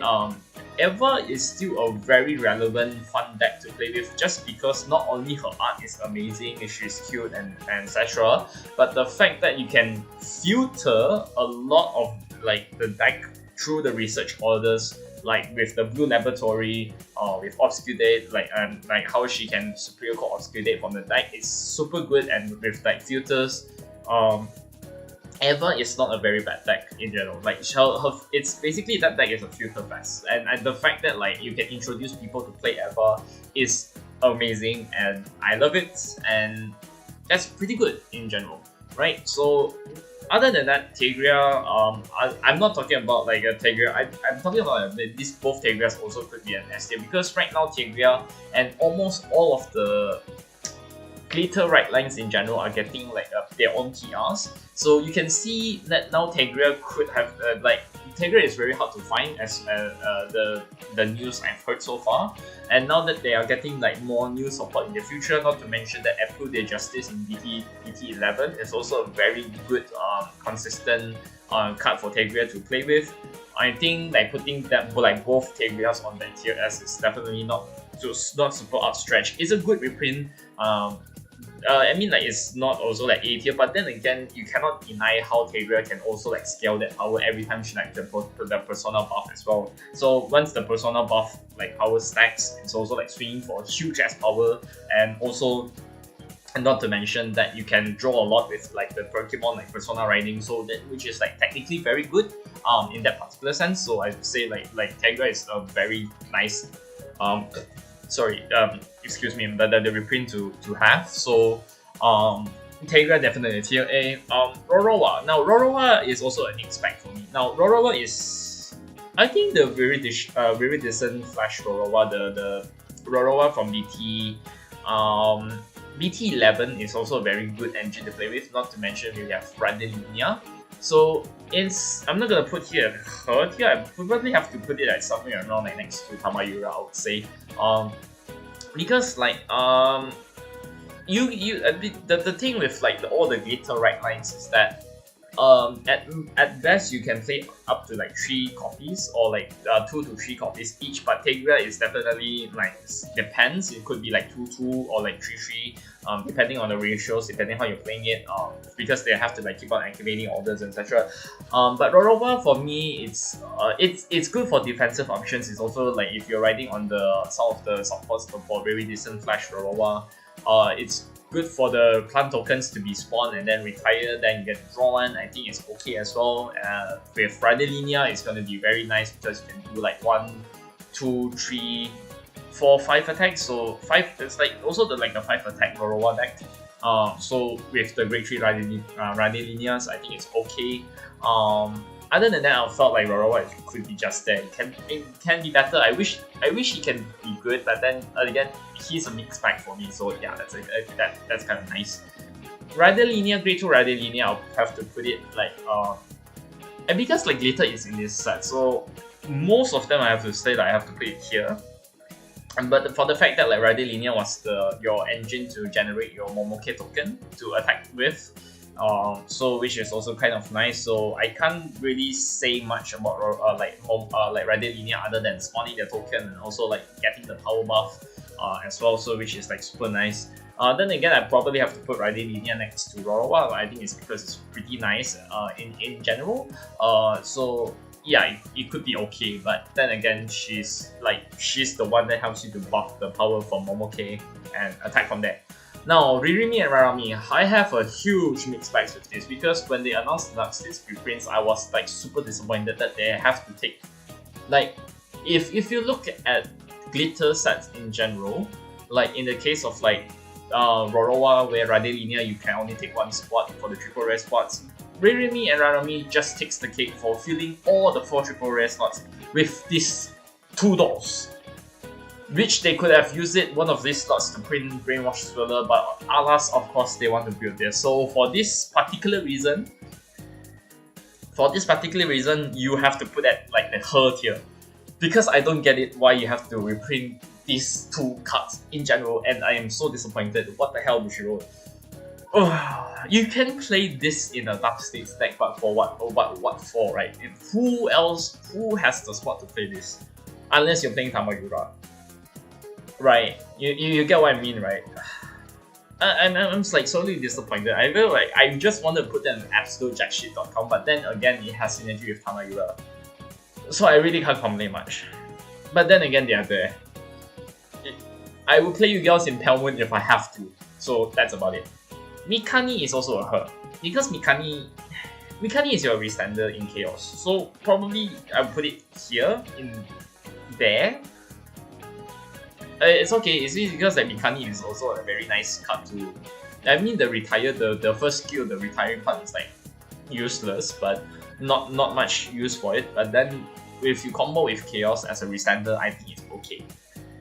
Eva is still a very relevant, fun deck to play with just because not only her art is amazing, she's cute and etc. But the fact that you can filter a lot of like the deck through the research orders, like with the Blue Laboratory, with Obscudate, like how she can Superior Core Obscudate from the deck, it's super good. And with like filters, Eva is not a very bad deck in general. Like it's basically that deck is a filter fest, and the fact that like you can introduce people to play Eva is amazing, and I love it, and that's pretty good in general, right? So other than that, Tegria, I'm not talking about like a Tegria. I'm talking about these both Tegrias also could be an S tier because right now Tegria and almost all of the Glitter right lines in general are getting like their own TRs. So you can see that now Tegria could have Tegria is very hard to find as the news I've heard so far. And now that they are getting like more new support in the future, not to mention that April de Justice in BT11 is also a very good consistent card for Tegria to play with. I think like putting that like both Tegrias on that tier S is definitely not super outstretched. It's a good reprint. I mean, like, it's not also like A tier, but then again, you cannot deny how Tera can also like scale that power every time she like the persona buff as well. So once the persona buff like power stacks, it's also like swinging for a huge ass power, and also, and not to mention that you can draw a lot with like the Pokemon like persona riding, so that which is like technically very good in that particular sense. So I would say like Tera is a very nice excuse me, the reprint to have. So Tera definitely tier A. Rorowa. Now Rorowa is also an expect for me. Now Rorowa is, I think, the very decent Flash Rorowa. The Rorowa from BT. BT11 is also a very good engine to play with. Not to mention we have Radelinia. So I'm not gonna put here her tier. I probably have to put it at somewhere around like next to Tamura, I would say. Because like the thing with like all the glitter right lines is that at best you can play up to like 3 copies or like 2 to 3 copies each, but Tera is definitely like depends. It could be like 2-2 or like 3-3, depending on the ratios, depending how you're playing it, because they have to like keep on activating orders, etc. But Rorowa for me, it's good for defensive options. It's also like if you're riding on some of the supports for very decent Flash Rorowa, it's good for the plant tokens to be spawned and then retire, then you get to draw one. I think it's okay as well. With Radelinia, it's going to be very nice because you can do like 1, 2, 3, 4, 5 attacks. So 5, it's like also the 5 attack Rorowa deck. So with the grade 3 Radelinias, I think it's okay. Other than that, I felt like Rorowa could be just there. It can be better. I wish he can be good, but then again, he's a mixed bag for me. So yeah, that's kind of nice. Radelinia, grade 2 Radelinia, I'll have to put it like and because like glitter is in this set, so most of them I have to say that I have to put it here. But for the fact that like Radelinia was your engine to generate your Momoke token to attack with. So which is also kind of nice. So I can't really say much about like Radelinia other than spawning the token and also like getting the power buff as well. So which is like super nice. Then again, I probably have to put Radelinia next to Rorowa. I think it's because it's pretty nice in general. So yeah, it could be okay, but then again, she's the one that helps you to buff the power from Momoke and attack from there. Now, Ririmi and Rarami, I have a huge mixed bags with this because when they announced this reprints, I was like super disappointed that they have to take, like, if you look at glitter sets in general, like in the case of like Rorowa where Radelinia you can only take 1 spot for the triple rare spots, Ririmi and Rarami just takes the cake for filling all the 4 triple rare slots with these 2 doors. Which they could have used one of these slots to print Brainwash Swirler, but alas, of course, they want to build this. So for this particular reason, you have to put at like the her tier. Because I don't get it why you have to reprint these 2 cards in general, and I am so disappointed. What the hell, Bushiro? You can play this in a Dark States deck, but for what for, right? And who has the spot to play this? Unless you're playing Tamura. Right, you get what I mean, right? I'm like solely disappointed. I feel like I just want to put them in absolutejackshit.com, but then again, it has synergy with Tamura. So I really can't complain much. But then again, they are there. I will play you girls in Pelmoon if I have to, so that's about it. Mikani is also a her, because Mikani is your restander in Chaos, so probably I'll put it here, in there. It's okay, it's because like Mikani is also a very nice card to... I mean the first skill, the retiring part is like useless, but not much use for it. But then if you combo with Chaos as a restander, I think it's okay.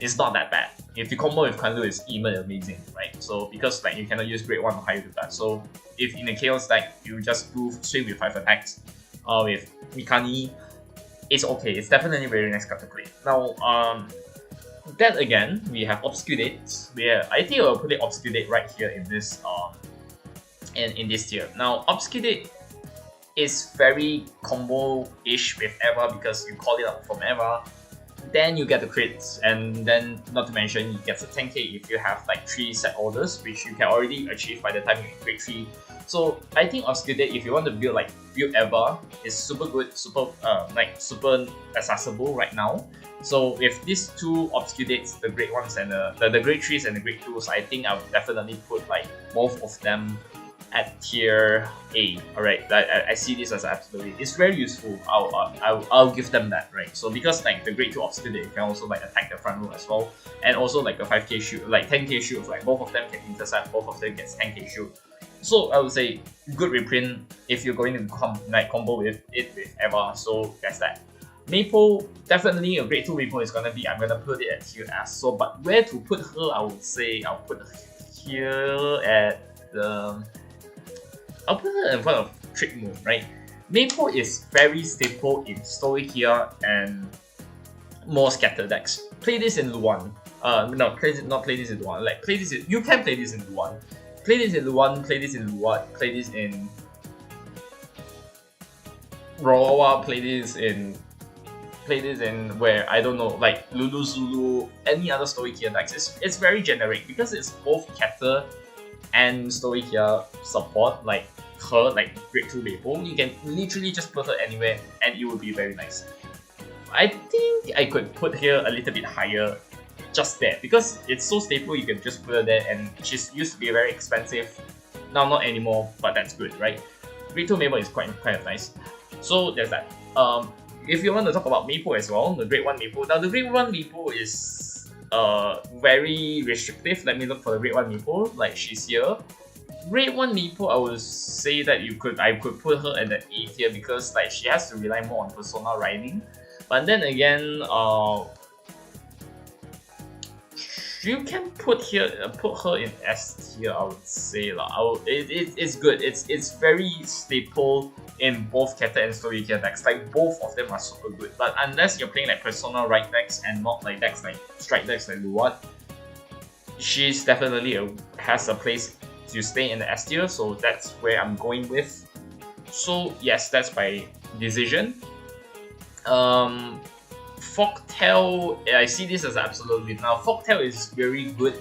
It's not that bad. If you combo with Kanlu, it's even amazing, right? So because like you cannot use grade 1 or higher with that. So if in a Chaos deck, you just do swing with 5 attacks with Mikani, it's okay. It's definitely a very nice card to play. Now, then again, we have Obscudate. I think I'll put it Obscudate right here in this in this tier. Now, Obscudate is very combo-ish with Eva because you call it up from Eva. then you get the crits, and then not to mention you get the 10k if you have like 3 set orders, which you can already achieve by the time you grade 3. So I think Obscudate, if you want to build like build ever, is super good, super accessible right now. So with these two Obscudates, the grade 1s and the grade 3s and the grade 2s, I think I would definitely put like both of them at tier A. Alright, I see this as absolutely, it's very useful. I'll give them that, right? So because like the grade 2 Obscudate, you can also like attack the front row as well, and also like a 5k shield, like 10k shield, like both of them can intercept, both of them gets 10k shield. So I would say good reprint if you're going to combo with it with Eva. So that's that. Maple, definitely a grade 2 Maple is gonna be, I'm gonna put it at tier S. So but where to put her, I would say I'll put her here at the, I'll put her in front of Trick Moon, right? Maple is very staple in Stoichia and more scattered decks. Play this in Luan. Not play this in Luan. Like play this in, you can play this in Luan. Play this in Luan, play this in Luat, play this in Rawa, play this in where, I don't know, like Lulu Zulu, any other Stoichia decks. It's very generic because it's both Keter and Stoichia support, like her, like grade 2 Maple. You can literally just put her anywhere and it would be very nice. I think I could put her a little bit higher just there because it's so staple, you can just put her there, and she's used to be very expensive. Now not anymore, but that's good, right? Grade 2 Maple is quite nice. So there's that. If you want to talk about Maple as well, the grade 1 Maple. Now the grade 1 Maple is very restrictive. Let me look for the grade 1 Maple. Like she's here. Grade 1 Maple, I would say that I could put her at the A tier because like she has to rely more on Persona riding. But then again, you can put her in S tier, I would say lah. It's good. It's very staple in both Keter and Stoichia decks. Like both of them are super good. But unless you're playing like Persona Ride decks and not like decks like Strike decks like Luat, she's definitely has a place to stay in the S tier. So that's where I'm going with. So yes, that's my decision. Folktale, I see this as absolute win. Now, Folktale is very good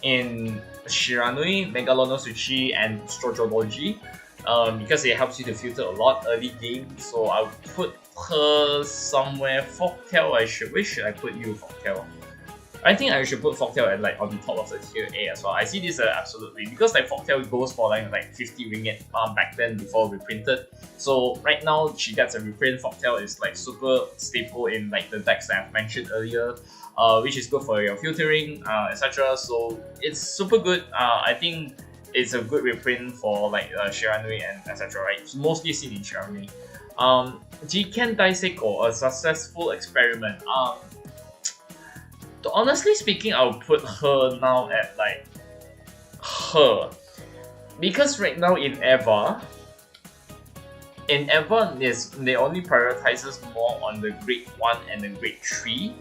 in Shiranui, Megalonosuchi, and Strojodoji because it helps you to filter a lot early game. So I'll put her somewhere. Folktale, where should I put you, Folktale? I think I should put Folktale at like on the top of the tier A as well. I see this as absolute win because like Folktale goes for like 50 ringgit back then before reprinted. So right now she gets a reprint. Folktale is like super staple in like the decks that I've mentioned earlier, which is good for your filtering, etc. So it's super good. I think it's a good reprint for like Shiranui and etc. Right? It's mostly seen in Shiranui. Jiken Daiseko, a successful experiment. Honestly speaking, I'll put her now at like her because right now in Eva they only prioritizes more on the grade 1 and the grade 3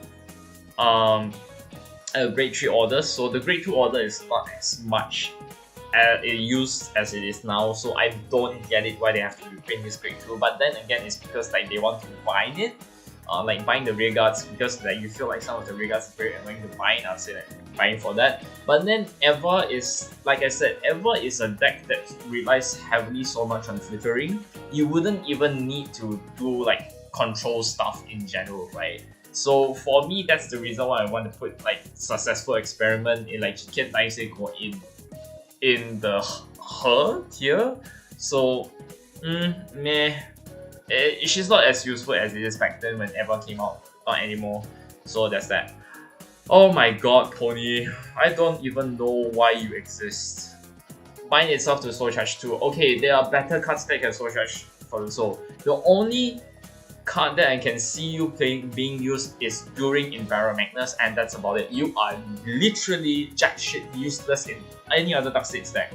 grade 3 orders. So the grade 2 order is not as much used as it is now, so I don't get it why they have to reprint this grade 2. But then again, it's because like they want to bind it. Like buying the rear guards because like you feel like some of the rear guards is very annoying to bind. I'll say like buying for that. But then Eva is, like I said, Eva is a deck that relies heavily so much on filtering. You wouldn't even need to do like control stuff in general, right? So for me, that's the reason why I want to put like successful experiment in like Jiken Daiseko in the her tier. So meh. She's not as useful as it is back then when Eva came out, not anymore. So that's that. Oh my god, Pony, I don't even know why you exist. Bind itself to Soul Charge 2. Okay, there are better cards that can Soul Charge for the Soul. The only card that I can see you playing being used is during Enviro Magnus, and that's about it. You are literally jack shit useless in any other Dark States deck.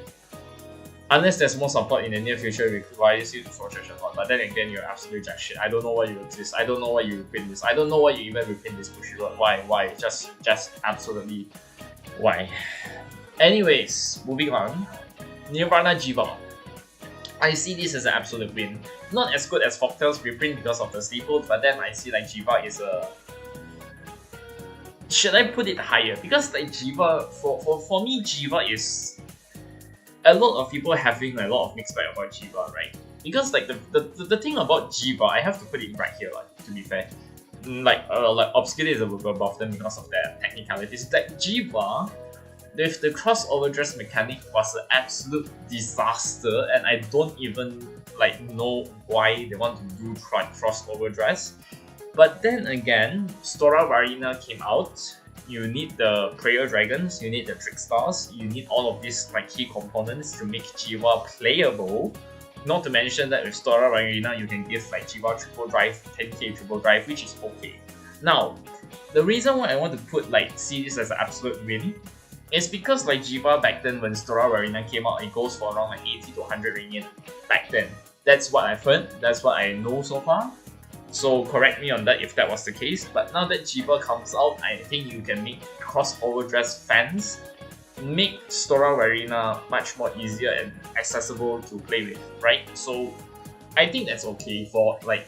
Unless there's more support in the near future, it requires you to Soul Charge a lot. But then again, you're absolute jack shit. I don't know why you exist. I don't know why you reprint this. I don't know why you even reprint this Bushiroad. Why? Just absolutely why? Anyways, moving on. Nirvana Jiva. I see this as an absolute win. Not as good as Folktale's reprint because of the staples, but then I see like Jiva is a should I put it higher? Because like Jiva, for me, Jiva is a lot of people having a lot of mixed bag about Jiva, right? Because like the thing about Jiva, I have to put it right here, like, to be fair. Like Obsc is above them because of their technicalities. Like Jiva, with the crossover dress mechanic, was an absolute disaster, and I don't even like know why they want to do crossover dress. But then again, Stora Varina came out. You need the Prayer Dragons, you need the Trickstars, you need all of these like key components to make Jiva playable. Not to mention that with Stora Varina, you can give like Jiva triple drive, 10k triple drive, which is okay. Now, the reason why I want to put like see this as an absolute win is because like Jiva back then when Stora Varina came out, it goes for around like 80 to 100 ringgit back then. That's what I've heard, that's what I know so far. So correct me on that if that was the case. But now that Jiva comes out, I think you can make crossover dress fans make Stora Varina much more easier and accessible to play with, right? So I think that's okay for like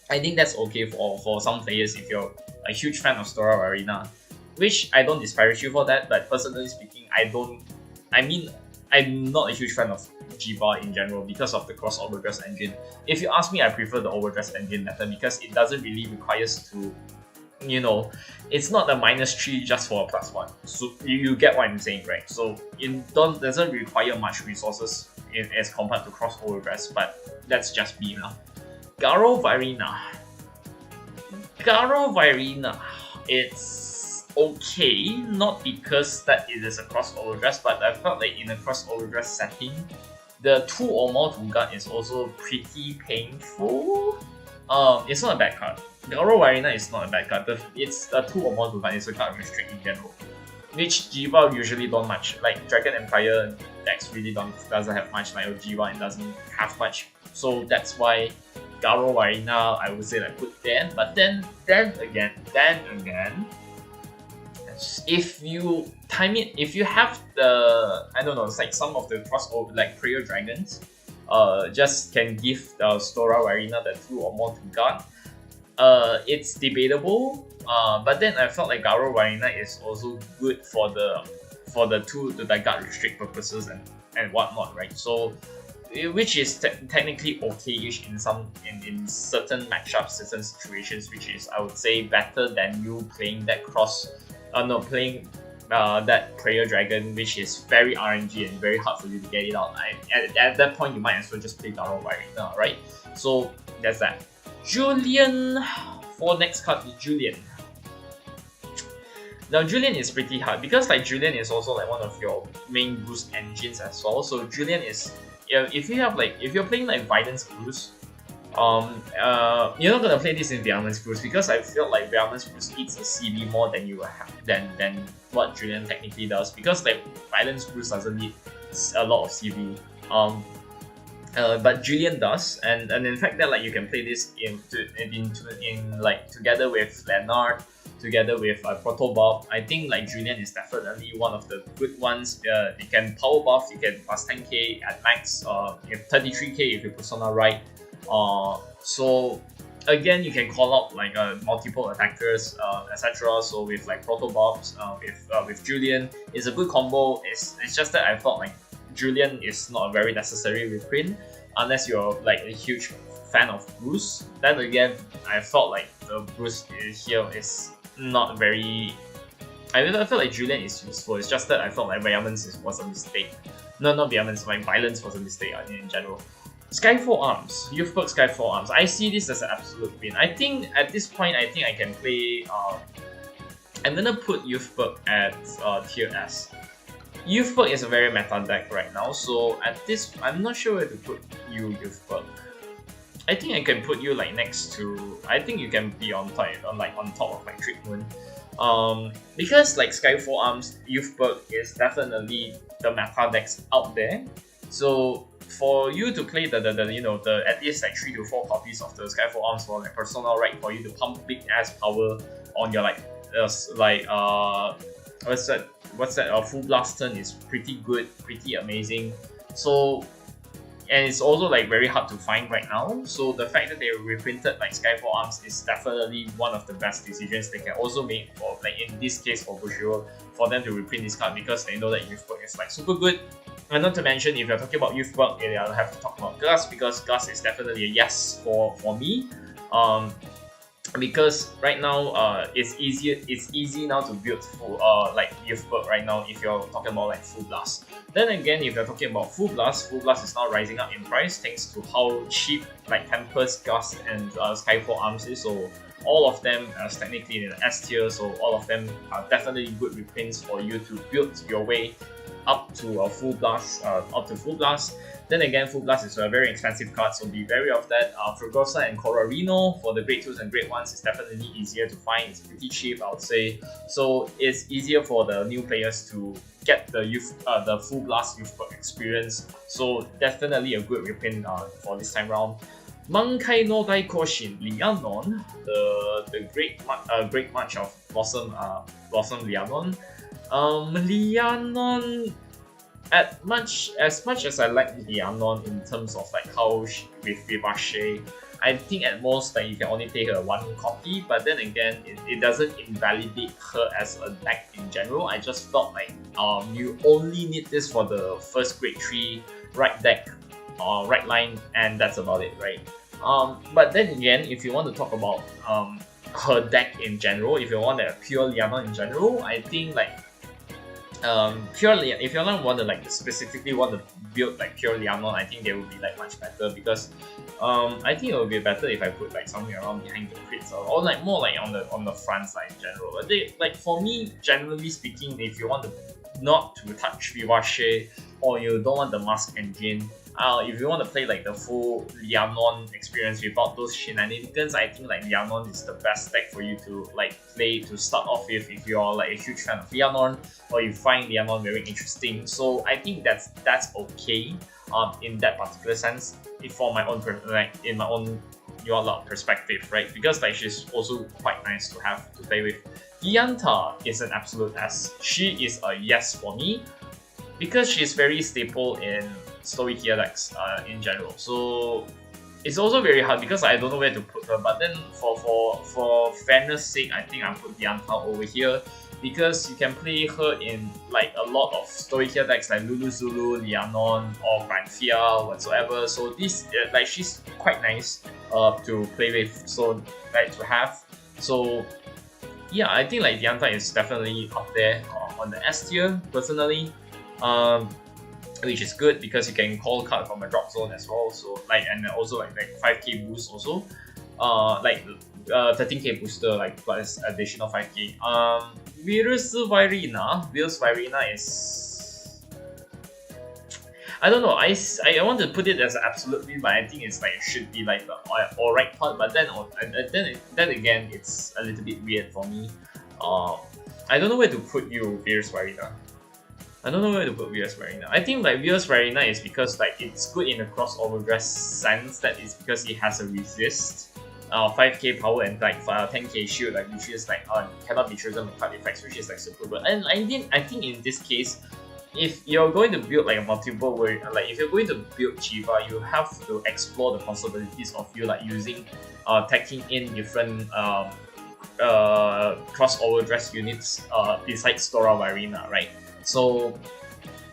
for some players if you're a huge fan of Stora Varina. Which I don't disparage you for that, but personally speaking, I'm not a huge fan of Jiva in general because of the cross overdress engine. If you ask me, I prefer the overdress engine method because it doesn't really require us to, you know, it's not a -3 just for a +1. So you get what I'm saying, right? So it doesn't require much resources as compared to cross overdress, but that's just me now. Garo Varina, it's okay, not because that it is a crossover dress, but I felt like in a crossover dress setting, the 2 or more to guard is also pretty painful. It's not a bad card. Garo Varina is not a bad card. It's a 2 or more to guard, it's a card restrict in general, which Jiva usually don't much. Like Dragon Empire decks really doesn't have much. Like Jiva, it doesn't have much. So that's why Garo Varina, I would say like put there. But then again, if you time it, if you have the, I don't know, it's like some of the crossover like Prayer Dragons, just can give Stora Varina the 2 or more to guard. It's debatable, but then I felt like Garo Varina is also good for the guard restrict purposes and whatnot, right? So which is technically okay-ish in certain matchups, certain situations, which is I would say better than you playing that that Prayer Dragon, which is very RNG and very hard for you to get it out. At that point, you might as well just play Garo Varina, right? So that's that. Julian, for next card is Julian. Now Julian is pretty hard because like Julian is also like one of your main boost engines as well. So Julian is, if you're playing like Violence Bruce, you're not gonna play this in Violence Bruce because I feel like Violence Bruce eats a CB more than you have than what Julian technically does, because like Violence Bruce doesn't need a lot of CB. But Julian does, and in fact that like you can play this in like together with Leonard, together with Protobob. I think like Julian is definitely one of the good ones. You can power buff, you can plus 10k at max, you have 33k if you persona right. So again, you can call out like multiple attackers, etc. So with like Protobobs, with Julian, it's a good combo. It's just that I thought like Julian is not a very necessary reprint unless you're like a huge fan of Bruce. Then again, I felt like the Bruce here is not very. I feel like Julian is useful. It's just that I felt like Vehemence was a mistake. No, not Vehemence. Like Violence was a mistake in general. Skyfall Arms, Youth Perk Skyfall Arms. I see this as an absolute win. I think at this point, I can play. I'm gonna put Youth Perk at tier S. Youth Perk is a very meta deck right now, so at this, I'm not sure where to put Youth Perk. I think I can put you like next to. I think you can be on top of my treatment. Because like Skyfall Arms, Youth Perk is definitely the meta decks out there. So for you to play the at least like 3 to 4 copies of the Skyfall Arms for like Persona, right? For you to pump big ass power on your what's that? Full Blast turn is pretty good, pretty amazing. So and it's also like very hard to find right now. So the fact that they reprinted like Skyfall Arms is definitely one of the best decisions they can also make for, like in this case for Bushiroad, for them to reprint this card, because they know that Youth Perk is like super good. And not to mention, if you're talking about Youth Perk, I'll have to talk about Gus, because Gus is definitely a yes for me. Because right now it's easy now to build full like Youth Perk right now if you're talking about like Full Blast. Then again, if you're talking about Full Blast is now rising up in price thanks to how cheap like Tempest, Gus, and Skyfall Arms is. So all of them are technically in the S tier, so all of them are definitely good reprints for you to build your way up to a Full Blast. Then again, Full Blast is a very expensive card, so be wary of that. Fregosa and Coralino for the Grade 2s and Grade 1s is definitely easier to find. It's pretty cheap, I would say. So it's easier for the new players to get the Full Blast Youth Perk experience. So definitely a good reprint for this time round. Mankai no Daikoshin Lianon, the Great March of Blossom Lianon. Lianon, as much as I like Lianon in terms of like how with Vivace, I think at most like you can only play her one copy, but then again it doesn't invalidate her as a deck in general. I just felt like you only need this for the first Grade 3 right deck right line, and that's about it, right? But then again, if you want to talk about her deck in general, if you want a pure Lianon in general, I think like purely if you don't want to like specifically want to build like pure Lianon, I think they will be like much better, because I think it would be better if I put like something around behind the crits, or like more like on the front side in general. But like for me, generally speaking, if you want to not to touch Vivace, or you don't want the Mask Engine, if you want to play like the full Lianon experience without those shenanigans, I think like Lianon is the best deck for you to like play to start off with if you're like a huge fan of Lianon, or you find Lianon very interesting. So I think that's okay in that particular sense, for my own in my own perspective, right? Because like she's also quite nice to have to play with. Dianta is an absolute S. She is a yes for me, because she's very staple in Stoic decks in general. So it's also very hard because I don't know where to put her. But then for fairness sake, I think I put Dianta over here, because you can play her in like a lot of Stoic decks like Lulu Zulu, Lianon, or Granfia, whatsoever. So this like she's quite nice to play with, so like to have. So yeah, I think like Dianta is definitely up there on the S tier personally. Which is good because you can call card from a drop zone as well. So like, and also like 5k boost also, like 13k booster like plus additional 5k. Virus Virina is, I don't know. I want to put it as an absolute win, but I think it's like it should be like the alright part. But then again, it's a little bit weird for me. I don't know where to put you, Virus Virina. I don't know where to put Virus Virina. I think like Virus Virina is because like it's good in a crossover dress sense, that is because it has a resist, 5k power and like 10k shield, like which is like cannot be chosen with card effects, which is like super good. And I think in this case, if you're going to build like a multiple where like if you're going to build Chiva, you have to explore the possibilities of you like using taking in different crossover dress units besides Stora Virina, right? So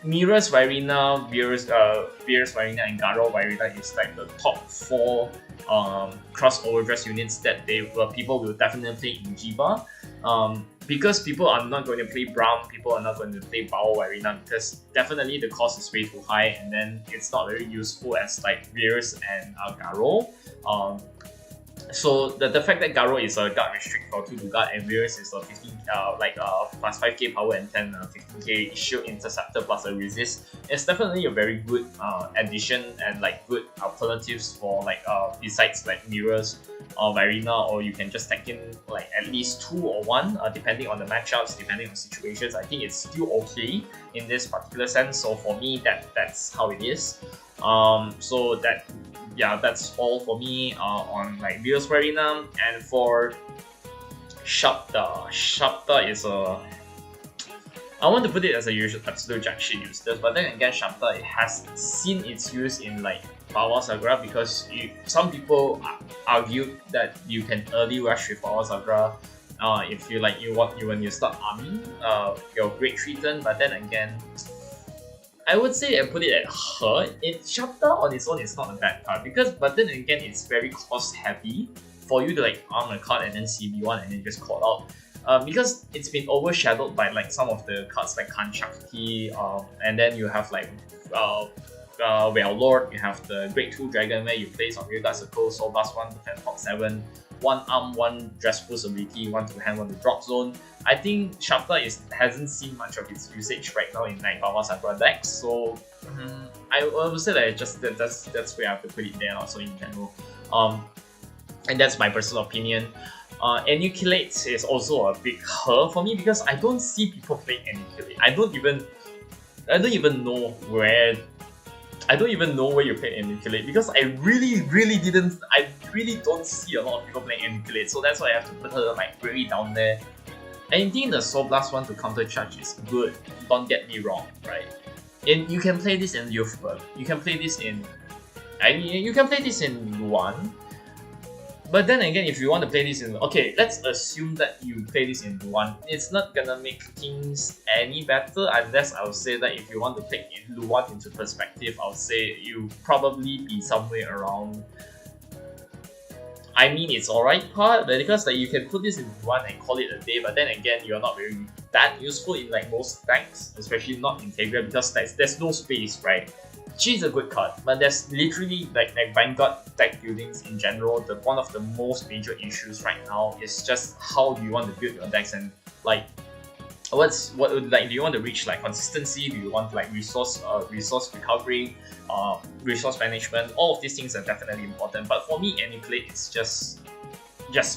Mirror's Virina, Virus Virina, and Garo Virina is like the top 4 crossover dress units that people will definitely play in Jiba. Because people are not going to play Braum, people are not going to play Bao Virina, because definitely the cost is way too high, and then it's not very useful as like Virus and Garo. So the fact that Garo is a guard restrict for 2 to guard, and Virus is a 15 plus 5k power and 15k shield interceptor plus a resist, it's definitely a very good addition and like good alternatives for like besides like Mirrors or Virina, or you can just take in like at least 2 or 1 depending on the matchups, depending on situations. I think it's still okay in this particular sense. So for me, that's how it is. So that's all for me on like Virus Virina. And for Shapta is a I want to put it as a usual absolute jack shit useless, but then again, Shafter, it has seen its use in like Power Sakura because some people argue that you can early rush with Power Sakura if you when you start arming your grade 3 turn, but then again, I would say I put it at her. Shafter on its own is not a bad card but then again, it's very cost heavy for you to like arm a card and then CB1 and then just call out. Because it's been overshadowed by like some of the cards like Kanchakti, and then you have like Well Lord, you have the Grade 2 Dragon where you place on Real Guard Circle, Soul Blast 1 to top 7, 1 arm, 1 dress boost ability, 1 to hand, 1 to drop zone. I think Shafter hasn't seen much of its usage right now in like Power Sakura decks, so I would say that that's where I have to put it there also in general. And that's my personal opinion. Enucleate is also a big her for me because I don't see people playing Enucleate. I don't even know where you play Enucleate because I really don't see a lot of people playing Enucleate, so that's why I have to put her like really down there. Anything the Soul Blast 1 to counter charge is good, don't get me wrong, right? And you can play this in Youthberg, you can play this in Luan. But then again, if you want to play this in... Okay, let's assume that you play this in Luan. It's not gonna make things any better unless I would say that if you want to take Luan into perspective, I would say you probably be somewhere around... I mean, it's alright part, but because like you can put this in Luan and call it a day, but then again, you're not very that useful in like most decks, especially not in Integra, because there's no space, right? She's a good card, but there's literally like Vanguard deck buildings in general. One of the most major issues right now is just how do you want to build your decks, and like do you want to reach like consistency? Do you want like resource recovery, resource management? All of these things are definitely important. But for me, Enucleate is just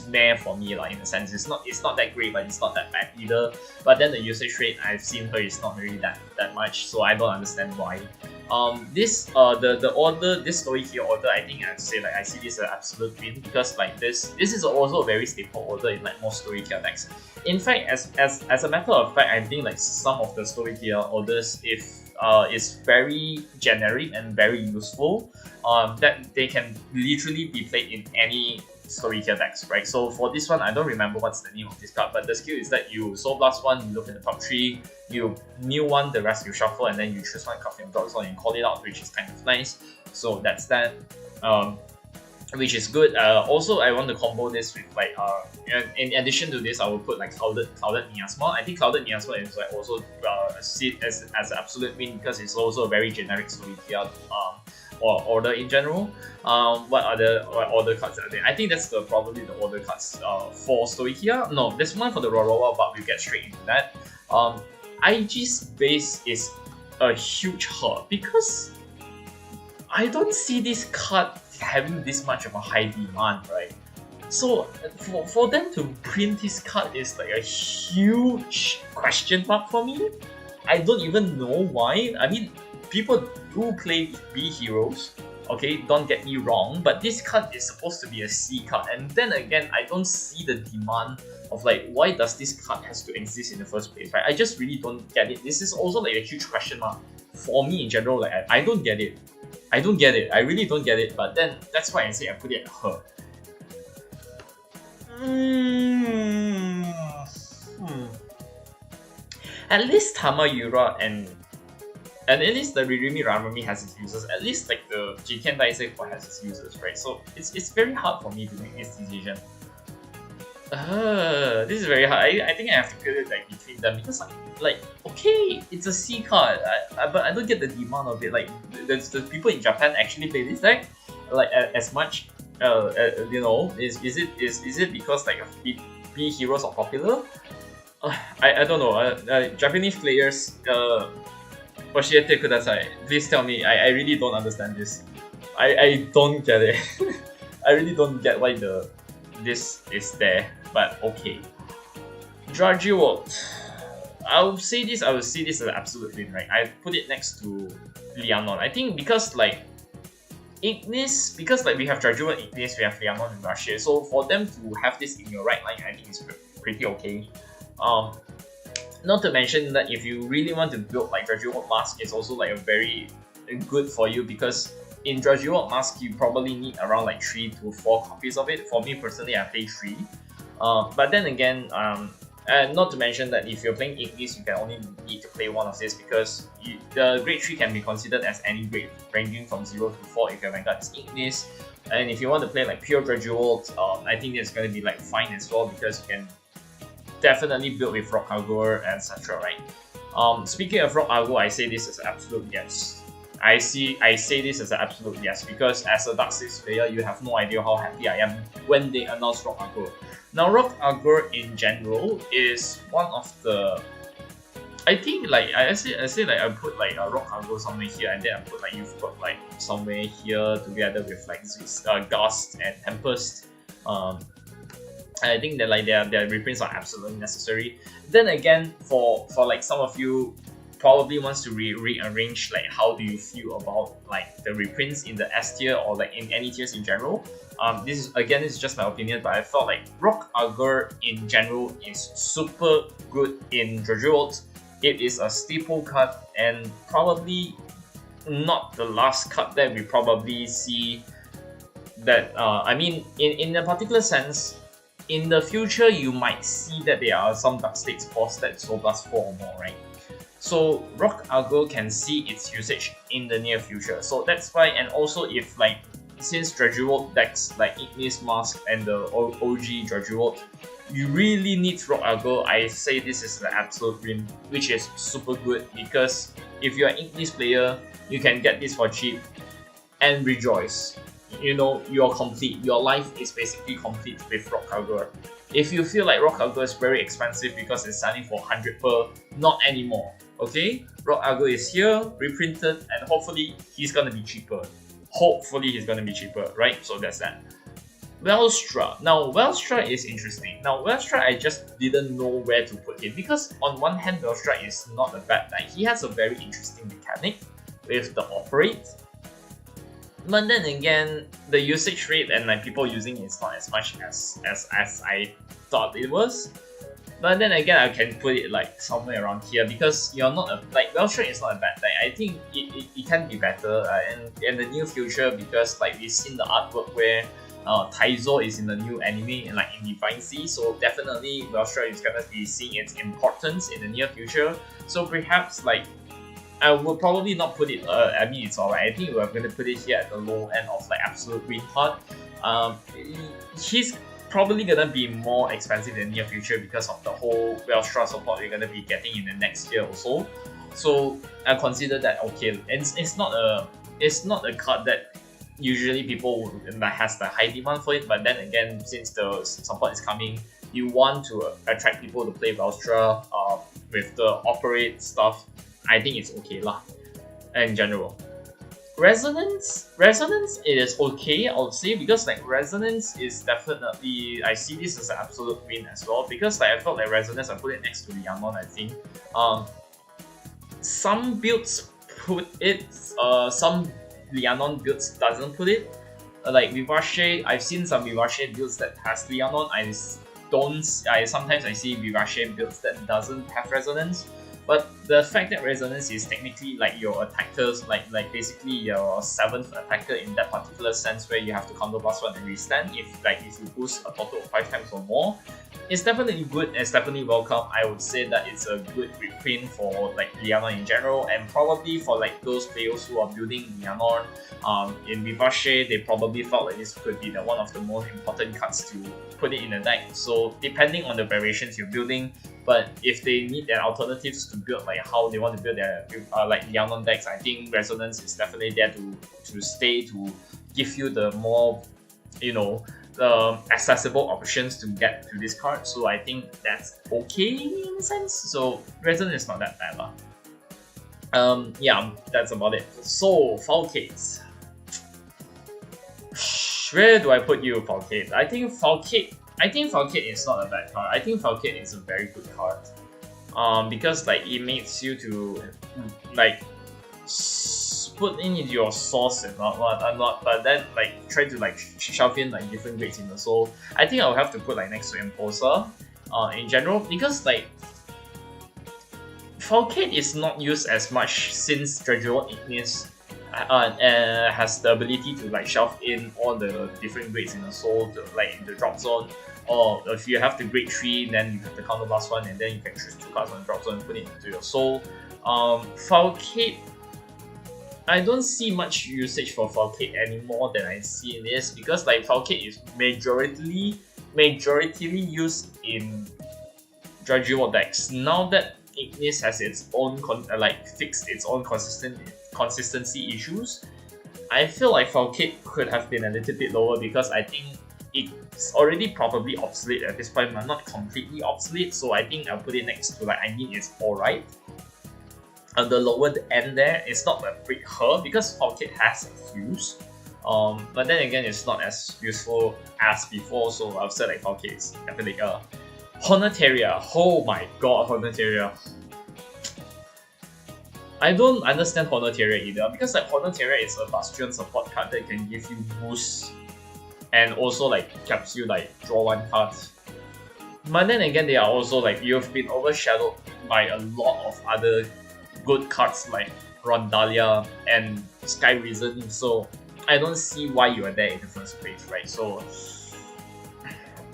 meh for me, like in a sense. It's not that great, but it's not that bad either. But then the usage rate I've seen her is not really that much, so I don't understand why. This story here order, I think I'd say like I see this as an absolute win because like this is also a very staple order in like most story tier decks. In fact, as a matter of fact, I think like some of the story tier orders is very generic and very useful. That they can literally be played in any story tier decks, right? So for this one, I don't remember what's the name of this card, but the skill is that you Soul Blast 1, you look in the top 3, you kneel 1, the rest you shuffle, and then you choose 1 card from drop zone and call it out, which is kind of nice. So that's that, which is good. Also, I want to combo this with like in addition to this, I will put like Clouded Miasma. I think Clouded Miasma is like also see as an absolute win because it's also a very generic story tier or order in general. What order cards are there? I think that's probably the order cards for story here. No, there's one for the Rorowa, but we'll get straight into that. IG's base is a huge hurt because I don't see this card having this much of a high demand, right? So for them to print this card is like a huge question mark for me. I don't even know why. I mean, people do play B heroes, okay, don't get me wrong, but this card is supposed to be a C card, and then again, I don't see the demand of like, why does this card has to exist in the first place, right? I just really don't get it. This is also like a huge question mark for me in general. Like, I don't get it. I really don't get it, but then that's why I say I put it at her. At least Tamura and at least the Ririmi Ramami has its users. At least like the Jiken Daiseipo has its users, right? So it's very hard for me to make this decision. This is very hard. I think I have to put it like between them because like okay, it's a C card, but I don't get the demand of it. Like the people in Japan actually play this deck like as much. You know, is it because like B heroes are popular? I don't know. Japanese players. Oshiete kudasai. Please tell me. I really don't understand this. I don't get it. I really don't get why this is there. But okay. Dragio. I would see this as an absolute win, right? I put it next to Lianon. I think because like Ignis, because like we have Dragio and Ignis, we have Lianon and Russia. So for them to have this in your right line, I think is pretty okay. Not to mention that if you really want to build like Draguard Mask, it's also like a very good for you, because in Draguard Mask you probably need around like 3 to 4 copies of it. For me personally, I play 3. But then again, and not to mention that if you're playing Ignis, you can only need to play one of this, because the grade 3 can be considered as any grade ranging from 0 to 4 if your Vanguard is Ignis. And if you want to play like pure Draguard, I think it's going to be like fine as well, because you can definitely build with Rock Agor, etc. Right? Speaking of Rock Agor, I say this as an absolute yes. I say this as an absolute yes, because as a Dark 6 player, you have no idea how happy I am when they announce Rock Agor. Now, Rock Agor in general is one of the, I think like I say like I put like a Rock Agor somewhere here, and then I put like you've got like somewhere here together with like Gust and Tempest. I think that like their reprints are absolutely necessary. Then again, for like some of you probably wants to rearrange like how do you feel about like the reprints in the S tier or like in any tiers in general. This is just my opinion, but I felt like Rock Agor in general is super good in Draguard. It is a staple card and probably not the last card that we probably see that I mean in a particular sense. In the future, you might see that there are some Dark States boss that Soul Blast 4 or more, right? So Rock Agor can see its usage in the near future. So that's why, and also if like, since Draguard decks like Ignis Mask and the OG Draguard, you really need Rock Agor. I say this is the absolute win, which is super good, because if you're an Ignis player, you can get this for cheap and rejoice. You know, you're complete. Your life is basically complete with Rock Agor. If you feel like Rock Agor is very expensive because it's selling for 100 per, not anymore. Okay? Rock Agor is here, reprinted, and hopefully he's gonna be cheaper. Hopefully he's gonna be cheaper, right? So that's that. Welstra. Now, Welstra is interesting. Now, Welstra, I just didn't know where to put him, because on one hand, Welstra is not a bad deck. He has a very interesting mechanic with the Operate. But then again, the usage rate and like people using it is not as much as I thought it was. But then again, I can put it like somewhere around here, because you're not a, like Welstra is not a bad deck. I think it can be better in the near future, because like we've seen the artwork where Taizo is in the new anime and like in DivineZ, so definitely Welstra is gonna be seeing its importance in the near future. So perhaps like I would probably not put it, I mean it's alright, I think we're going to put it here at the low end of like absolute green card. He's probably going to be more expensive in the near future because of the whole Welstra support we're going to be getting in the next year also. So I consider that okay, it's not a card that usually people that has the high demand for it, but then again, since the support is coming, you want to attract people to play Welstra with the Operate stuff. I think it's okay lah, in general. Resonance it is okay, I would say, because like Resonance is definitely, I see this as an absolute win as well, because like I felt like Resonance, I put it next to Lianon, I think. Some builds put it, some Lianon builds doesn't put it. Like Vivace, I've seen some Vivace builds that has Lianon. Sometimes I see Vivace builds that doesn't have Resonance. But the fact that Resonance is technically like your attackers, like basically your 7th attacker in that particular sense, where you have to counter +1 and restand if you boost a total of 5 times or more, it's definitely good and it's definitely welcome. I would say that it's a good reprint for like Lianon in general, and probably for like those players who are building Lianon in Vivace, they probably felt like this could be one of the most important cards to put it in the deck. So depending on the variations you're building, but if they need their alternatives to build like how they want to build their like Lianon decks, I think Resonance is definitely there to stay, to give you the more, you know, accessible options to get to this card. So I think that's okay in a sense. So Resonance is not that bad lah. Yeah, that's about it. So Falcate. Where do I put you, Falcate? I think Falcate is not a bad card. I think Falcate is a very good card. Because like it makes you to like put in your source and but then like try to like shove in like different grades in the soul. I think I'll have to put like next to Imposer in general, because like Falcate is not used as much since Dragon Ignis has the ability to like shove in all the different grades in the soul to, like in the drop zone. Or if you have the grade 3, then you have the counterblast one, and then you can choose 2 cards on the drop zone and put it into your soul. Falcate, I don't see much usage for Falcate anymore than I see in this, because like Falcate is majoritarily used in Dragon decks. Now that Ignis has its own fixed its own consistency issues, I feel like Falcate could have been a little bit lower, because I think it's already probably obsolete at this point, but not completely obsolete. So I think I'll put it next to like it's alright. On the lower end there, it's not a big hurt because Falcate has its use. But then again, it's not as useful as before. So I'll say like Falcate is definitely Honotaria. Oh my god, Honotaria. I don't understand Honotaria either, because like Honotaria is a Bastion support card that can give you boost and also like helps you like draw 1 card. But then again, they are also like, you've been overshadowed by a lot of other good cards like Rondalia and Sky Reason, so I don't see why you are there in the first place, right? So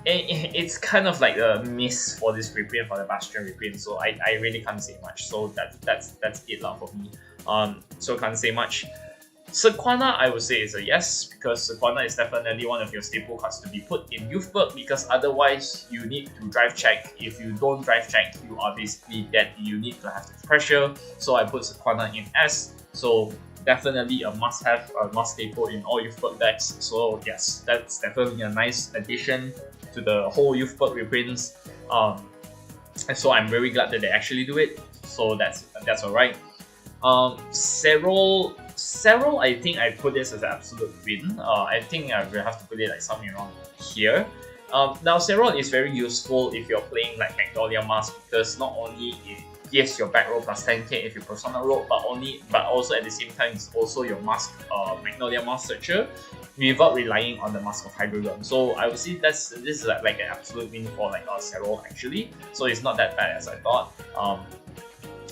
it's kind of like a miss for this reprint, for the Bastion reprint, so I really can't say much. So that's it for me. So can't say much. Sequana, I would say, is a yes, because Sequana is definitely one of your staple cards to be put in Youthberg, because otherwise you need to drive check. If you don't drive check, you are basically dead. You need to have the pressure, so I put Sequana in S. So definitely a must-have, a must-staple in all Youthberg decks. So yes, that's definitely a nice addition to the whole Youthberg reprints. And so I'm very glad that they actually do it. So that's alright. Serral, I think I put this as an absolute win. I think I will have to put it like somewhere around here. Now Serral is very useful if you're playing like Magnolia Mask, because not only it gives your back row plus 10k if you Persona roll, but also at the same time it's also your Mask Magnolia Mask Searcher without relying on the Mask of Hydrodon. So I would say this is like an absolute win for like Serral actually. So it's not that bad as I thought.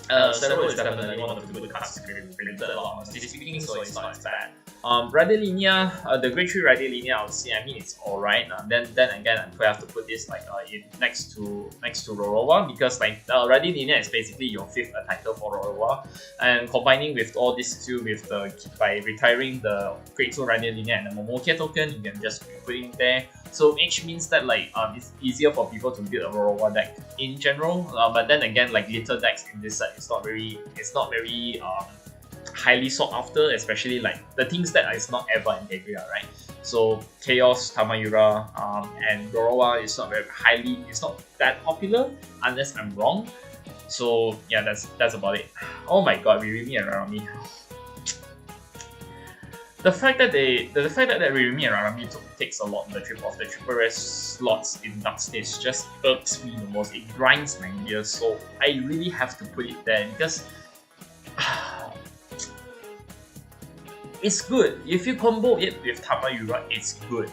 Serral is definitely one of the good cards to be printed a lot, honestly speaking, so it's not as bad. Radiolinia, the grade 3 Radiolinia, I would say, I mean, it's alright. Then again, I could have to put this like next to Rorowa, because like Radiolinia is basically your 5th attacker for Rorowa, and combining with all these two by retiring the grade 2 Radiolinia and the Momokia token, you can just put it there. So which means that like it's easier for people to build a Rorowa deck in general. But then again, like little decks in this set, it's not very highly sought after, especially like the things that is not ever in Tegria, right? So Chaos, Tamayura, and Rorowa is not that popular unless I'm wrong. So yeah, that's about it. Oh my god, Ririmi and Rarami. The fact that Ririmi and Rarami takes a lot of the triple res slots in Dark States just irks me the most. It grinds my gears, so I really have to put it there, because it's good. If you combo it with Tamayura, it's good.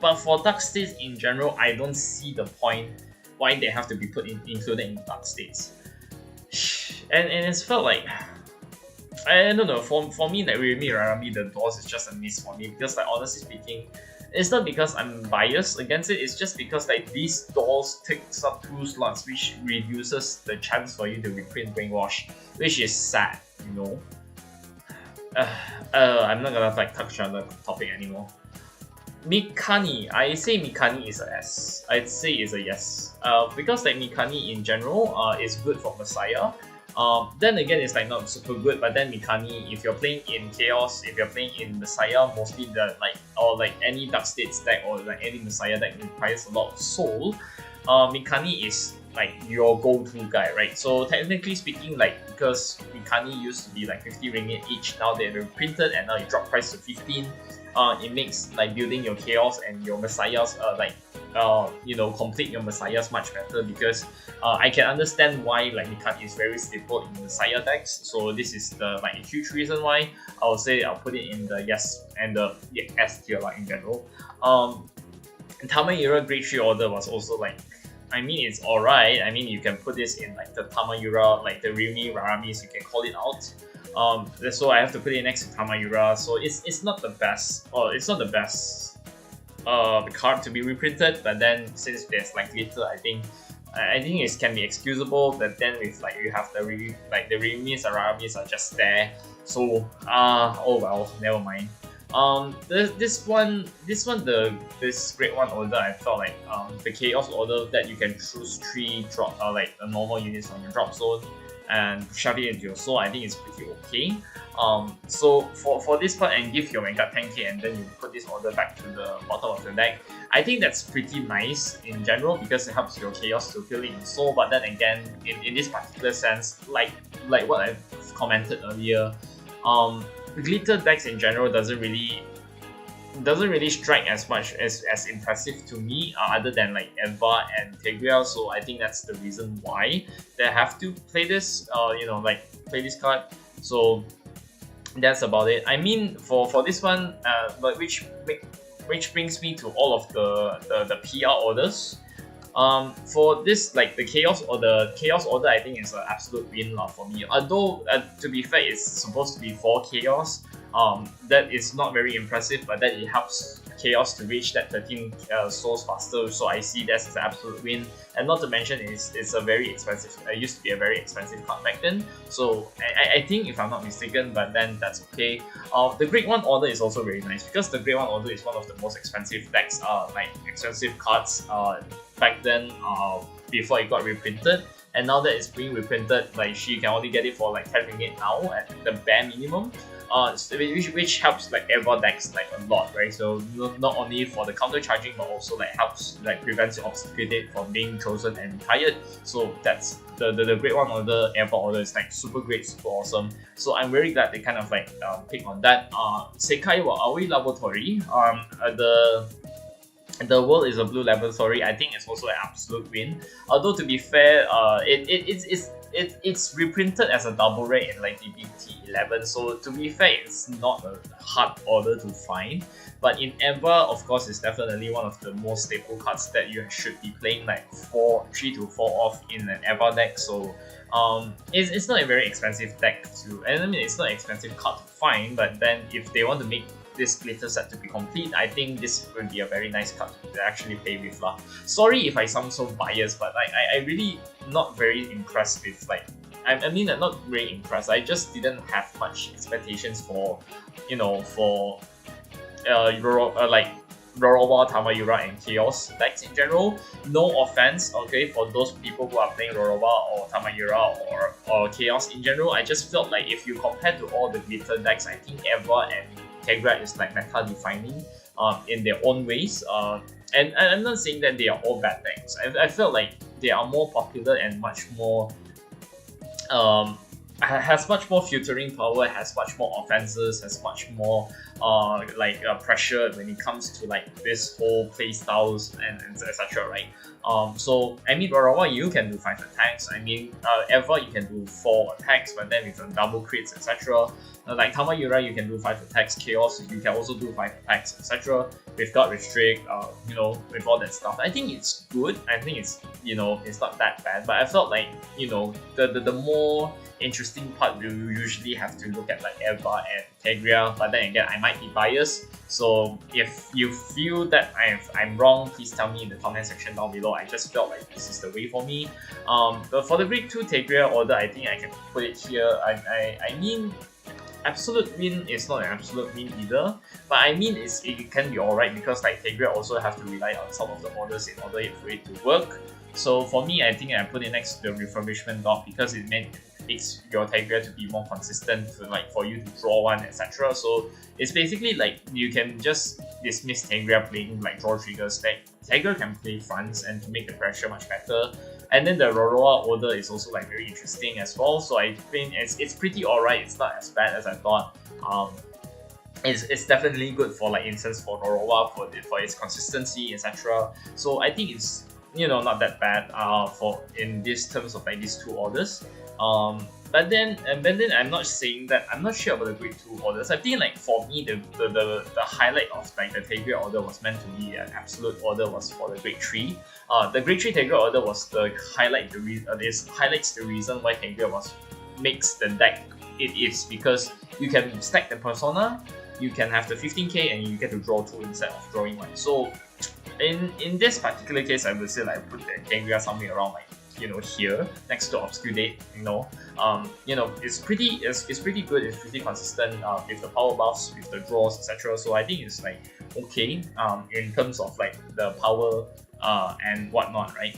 But for Dark States in general, I don't see the point why they have to be included in Dark States. And it's felt like, I don't know, for me, like Ririmi Rarami, the doors is just a miss for me, because like honestly speaking, it's not because I'm biased against it, it's just because like these doors takes up 2 slots, which reduces the chance for you to reprint Brainwash, which is sad, you know. I'm not gonna like touch on the topic anymore. Mikani, I say Mikani is a S. I'd say it's a yes. Because like Mikani in general is good for Messiah. Then again, it's like not super good, but then Mikani, if you're playing in Chaos, if you're playing in Messiah, mostly any Dark States deck or like any Messiah deck requires a lot of soul, Mikani is like your go-to guy, right? So technically speaking, like because Mikani used to be like 50 ringgit each, now they're printed and now it dropped price to 15. It makes like building your Chaos and your Messiahs complete your Messiahs much better, because I can understand why like Mikani is very staple in Messiah decks. So this is the like a huge reason why I would say I'll put it in the yes and the S tier like in general. Tamayura grade 3 order was also like I mean, it's alright. I mean, you can put this in like the Tamura, like the Rimi, Raramis, you can call it out. So I have to put it next to Tamura. So it's not the best, or it's not the best card to be reprinted. But then since there's like glitter, I think it can be excusable. But then with like you have the Rimis and Raramis are just there. So oh well, never mind. This grade 1 order, I felt like the chaos order that you can choose 3 drop like normal units from your drop zone and shove it into your soul, I think it's pretty okay. So for this part, and give your Vanguard 10k and then you put this order back to the bottom of the deck, I think that's pretty nice in general because it helps your chaos to fill it in soul. But then again, in this particular sense, like what I've commented earlier, glitter decks in general doesn't really strike as much as impressive to me, other than like Eva and Tegria. So I think that's the reason why they have to play this, play this card. So that's about it. I mean, for this one, but which brings me to all of the PR orders. For this, like the chaos order, I think is an absolute win for me. Although to be fair, it's supposed to be 4 chaos. That is not very impressive, but that it helps chaos to reach that 13 souls faster. So I see that as an absolute win. And not to mention, it's a very expensive. It used to be a very expensive card back then. So I think, if I'm not mistaken, but then that's okay. The grade 1 order is also very nice because the grade 1 order is one of the most expensive decks, like expensive cards back then, before it got reprinted. And now that it's being reprinted, like she can only get it for like 10 ringgit now at the bare minimum. Which helps like Eva decks like a lot, right? So not only for the counter charging, but also like helps like prevents your Obsc from being chosen and retired. So that's the grade 1 order, Eva order is like super great, super awesome. So I'm very glad they kind of like pick on that. Sekai wa Aoi Laboratory. The world is a blue laboratory. I think it's also an absolute win. Although to be fair, it's reprinted as a double rare in like DBT 11. So to be fair, it's not a hard order to find. But in Eva, of course, it's definitely one of the most staple cards that you should be playing like 3 to 4 off in an Eva deck. So it's not a very expensive deck to, and I mean it's not an expensive card to find. But then if they want to make this glitter set to be complete, I think this will be a very nice card to actually play with lah. Sorry if I sound so biased, but I really not very impressed with like, I mean not very impressed. I just didn't have much expectations for, like Rorowa, Tamayura, and Chaos decks in general. No offense, okay, for those people who are playing Rorowa or Tamayura or Chaos in general. I just felt like if you compare to all the glitter decks, I think Eva and Tegra is like meta defining in their own ways. And I'm not saying that they are all bad decks. I felt like they are more popular and much more has much more filtering power, has much more offenses, has much more pressure when it comes to like this whole playstyles and etc. Right? So I mean, Rorowa, you can do 5 attacks. I mean, Eva you can do 4 attacks, but then with double crits, etc. Like Tamayura, you can do 5 attacks. Chaos, you can also do 5 attacks, etc. With God Restrict, with all that stuff. I think it's good. I think it's it's not that bad. But I felt like the more interesting part, you usually have to look at like Eva and Tegria. But then again, I might be biased. So if you feel that I'm wrong, please tell me in the comment section down below. I just felt like this is the way for me. But for the grade 2 Tegria order, I think I can put it here. I mean, absolute win is not an absolute win either, but I mean it can be alright because like Tegria also have to rely on some of the orders in order for it to work. So for me, I think I put it next to the refurbishment dog because it makes your Tegria to be more consistent, for you to draw one, etc. So it's basically like you can just dismiss Tegria playing like draw triggers. Like Tegria can play fronts and to make the pressure much better. And then the Rorowa order is also like very interesting as well. So I think it's pretty alright. It's not as bad as I thought. It's definitely good for like instance for Rorowa for its consistency, etc. So I think it's not that bad for in these terms of like these 2 orders. but then I'm not saying that. I'm not sure about the grade 2 orders. I think like for me the highlight of like the Tegra order was meant to be an absolute order was for the grade 3. The grade 3 Tegra order was the highlight this highlights the reason why Tegra makes the deck it is, because you can stack the persona, you can have the 15k and you get to draw 2 instead of drawing 1. So in this particular case, I would say like I put the Tegra somewhere around like, you know, here next to Obscurate. You know, it's pretty good, it's pretty consistent with the power buffs, with the draws, etc. So I think it's like okay in terms of like the power and whatnot, right?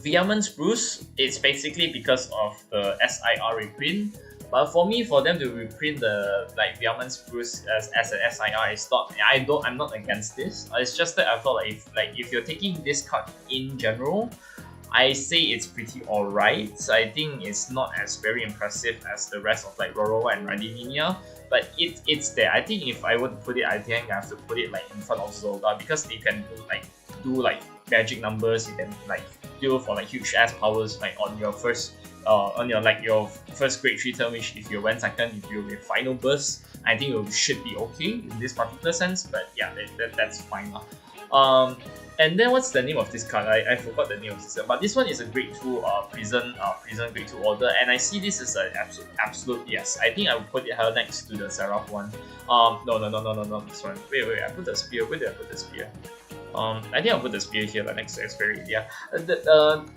Unal Bruce, it's basically because of the SIR reprint. But for me, for them to reprint the like Unal Bruce as an SIR, it's not. I'm not against this. It's just that I felt like if you're taking this card in general, I say it's pretty alright. So I think it's not as very impressive as the rest of like Rorowa and Radiminia, but it's there. I think if I were to put it, I think I have to put it like in front of Zelda, because they can do magic numbers. You can like deal for like huge ass powers like on your first your first grade 3 turn, which if you went second, if you with final burst, I think it should be okay in this particular sense. But yeah, that's fine. And then what's the name of this card? I forgot the name of this card, but this one is a grade 2 prison grade 2 order, and I see this as an absolute yes. I think I would put it here next to the Seraph one. No, this one. Wait, I put the spear. Where did I put the spear? I think I'll put the spear here, like next to Asperidia.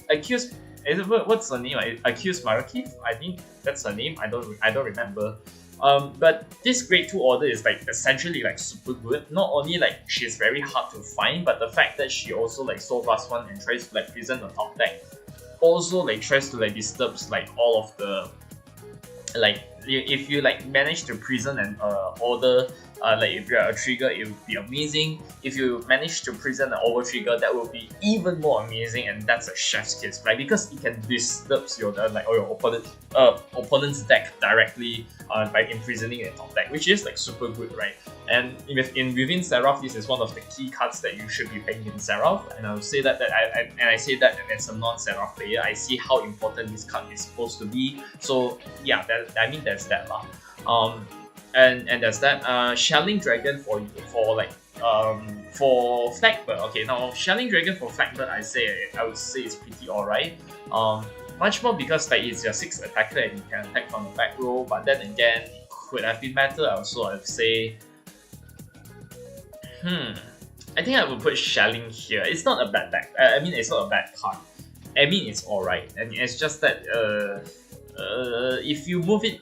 Accused. What's the name? Accused Marakith? I think that's her name. I don't remember. But this grade 2 order is like essentially like super good. Not only like she's very hard to find, but the fact that she also like Soul Blast 1 and tries to like prison the top deck, also like tries to like disturbs like all of the like if you like manage to prison an order, like if you're a trigger, it would be amazing. If you manage to prison an over trigger, that will be even more amazing, and that's a chef's kiss, right? Because it can disturb your opponent's deck directly by imprisoning a top deck, which is like super good, right? And within Seraph, this is one of the key cards that you should be playing in Seraph, and I would say that I say that as a non-Seraph player, I see how important this card is supposed to be. So yeah, there's that lah. And there's that Shelling Dragon for Flagbird. Okay, now Shelling Dragon for Flagbird, I would say it's pretty alright. Much more because like it's your 6th attacker and you can attack from the back row, but then again, it could have been better. Also, I would say, I think I would put Shelling here. It's not a bad deck. I mean, it's not a bad card. I mean, it's alright, and it's just that if you move it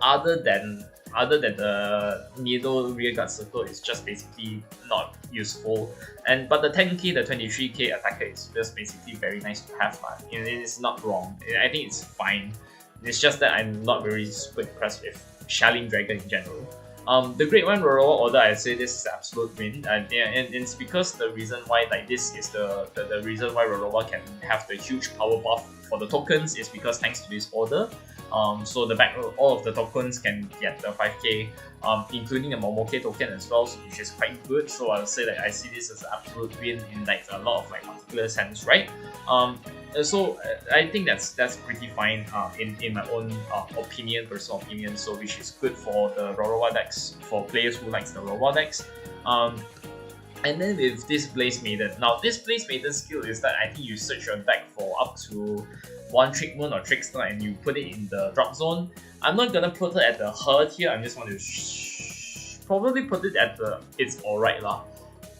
other than the middle rearguard circle, it's just basically not useful. But the 10k, the 23k attacker is just basically very nice to have. It is not wrong. I think it's fine. It's just that I'm not very super impressed with Shelling Dragon in general. The Grade 1 Rorowa order, I say this is an absolute win, and it's because the reason why like this is the reason why Rorowa can have the huge power buff for the tokens is because thanks to this order. So the back row, all of the tokens can get the 5k, including the Momoke token as well, which is quite good. So I would say that I see this as an absolute win in like a lot of like particular sense, right? So I think that's pretty fine in my own personal opinion. So which is good for the Rorowa decks, for players who likes the Rorowa decks. And then with this Blaze Maiden, now this Blaze Maiden skill is that I think you search your deck for up to 1 Trick Moon or Trickster and you put it in the drop zone. I'm not gonna put it at the herd here. I'm just going to probably put it at the it's alright lah.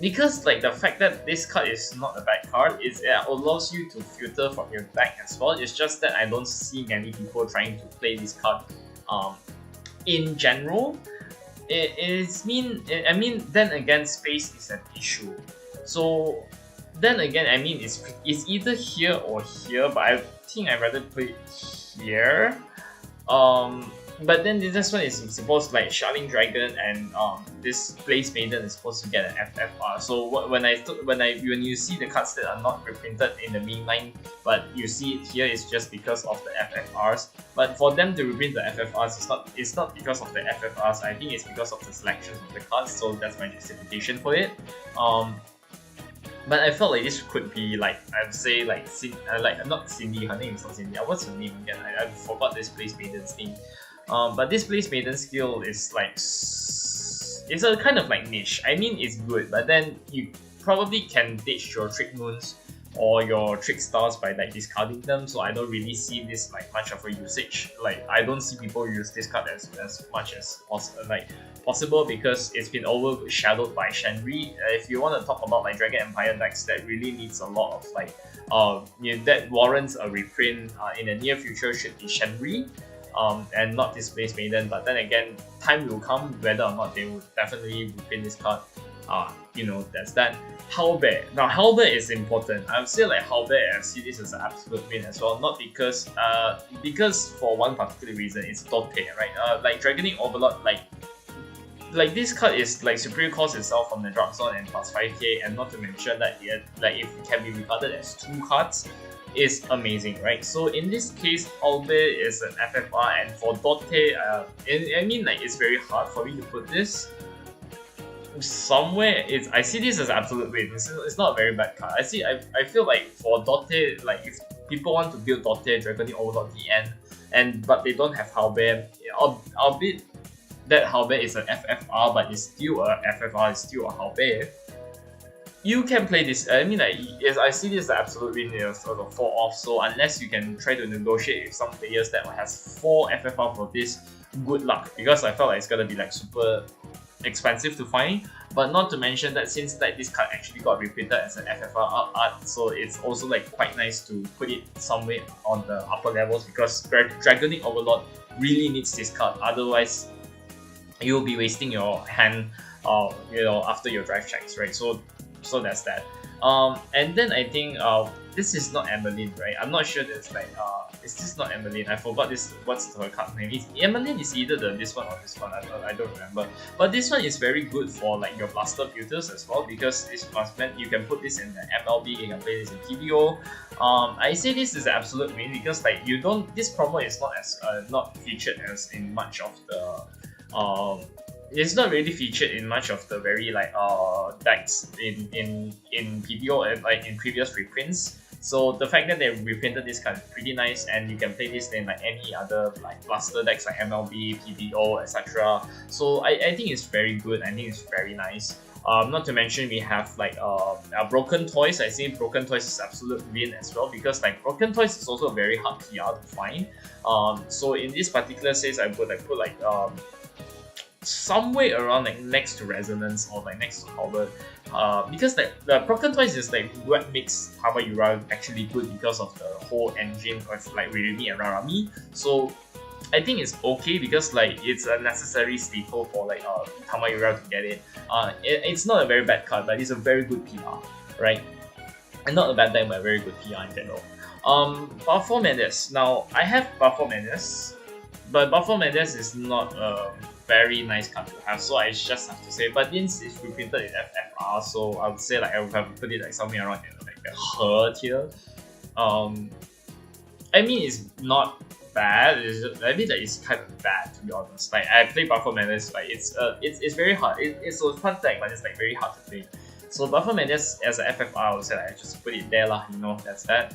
Because like the fact that this card is not a bad card, it allows you to filter from your deck as well. It's just that I don't see many people trying to play this card. In general, I mean, then again, space is an issue. So then again, I mean, it's either here or here, but I think I'd rather put it here. But then this one is supposed to like Shelling Dragon, and this Blaze Maiden is supposed to get an FFR. So when you see the cards that are not reprinted in the mainline, but you see it here, it's just because of the FFRs. But for them to reprint the FFRs, it's not because of the FFRs. I think it's because of the selections of the cards. So that's my justification for it. But I felt like this could be like, I'd say like not Cindy, her name is not Cindy. What's her name again? I forgot this Place Maiden's name. But this Place Maiden skill is like, it's a kind of like niche. I mean, it's good, but then you probably can ditch your Trick Moons or your Trick Stars by like discarding them, so I don't really see this like much of a usage. Like, I don't see people use this card as much as possible because it's been overshadowed by Shenri. If you want to talk about like Dragon Empire decks that really needs a lot of like that warrants a reprint in the near future should be Shenri. And not this Place Maiden, but then again, time will come whether or not they will definitely reprint this card. You know, that's that. Halberd. Now, Halberd is important. I would say like Halberd, I see this as an absolute win as well. Not because for one particular reason, it's Dote, right? Like Dragoning Overlord, like this card is like superior cost itself from the drop zone and plus 5k, and not to mention that if it can be regarded as 2 cards, is amazing, right? So in this case, Halberd is an FFR, and for Dote, I mean like it's very hard for me to put this somewhere. I see this as absolute win. It's not a very bad card. I feel like for Dote, like if people want to build Dote, Dragoning Overlord DN, but they don't have Halberd, albeit that Halberd is an FFR, but it's still a FFR, it's still a Halberd. You can play this. I mean, like, yes, I see this as an absolute win here, sort of 4 off. So unless you can try to negotiate with some players that has 4 FFR for this, good luck, because I felt like it's gonna be like super expensive to find. But not to mention that since like this card actually got reprinted as an FFR art, so it's also like quite nice to put it somewhere on the upper levels, because Dragoning Overlord really needs this card. Otherwise, you'll be wasting your hand, you know, after your drive checks, right? So that's that. And then I think this is not Emmeline, right? I'm not sure that's like is this not Emmeline? I forgot this. What's her card name? Emmeline is either this one or this one. I don't remember. But this one is very good for like your blaster builders as well, because this must mean you can put this in the MLB, you can play this in PBO. I say this is an absolute win because like you don't. This promo is not as not featured as in much of the it's not really featured in much of the very like decks in PBO and like in previous reprints. So the fact that they reprinted this card is pretty nice, and you can play this in like any other like blaster decks like MLB, PBO, etc. So I think it's very good. I think it's very nice. Not to mention we have like Broken Toys. I think Broken Toys is absolute win as well, because like Broken Toys is also a very hard PR to find. So in this particular case, I would like put like somewhere around like next to Resonance or like next to Halberd, because like the Broken Toys is like what makes Tamayura actually good, because of the whole engine of like Ririmi and Rarami. So I think it's okay, because like it's a necessary staple for like Tamayura to get it. It's not a very bad card, but it's a very good PR, right? And not a bad deck, but a very good PR in general. Buffalo Menace. Now I have Buffalo Menace, but Buffalo Menace is not very nice card to have, so I just have to say. But since it's reprinted in FFR, so I would say like I would have put it like somewhere around like the her tier. I mean, it's not bad. I mean, like, it's kind of bad, to be honest. Like I play Buffalo Menace, like it's very hard. It's a fun deck, but it's like very hard to play. So Buffalo Menace as a FFR, I would say like, I just put it there lah. You know, that's that.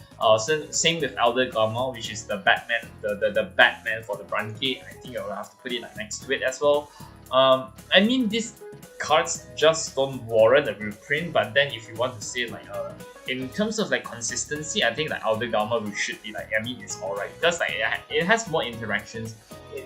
Same with Elder Garma, which is the Batman, the Batman for the Brand Gate. I think I will have to put it like next to it as well. I mean, these cards just don't warrant a reprint. But then if you want to say like in terms of like consistency, I think like Elder Garma should be like, I mean, it's alright, because like it has more interactions.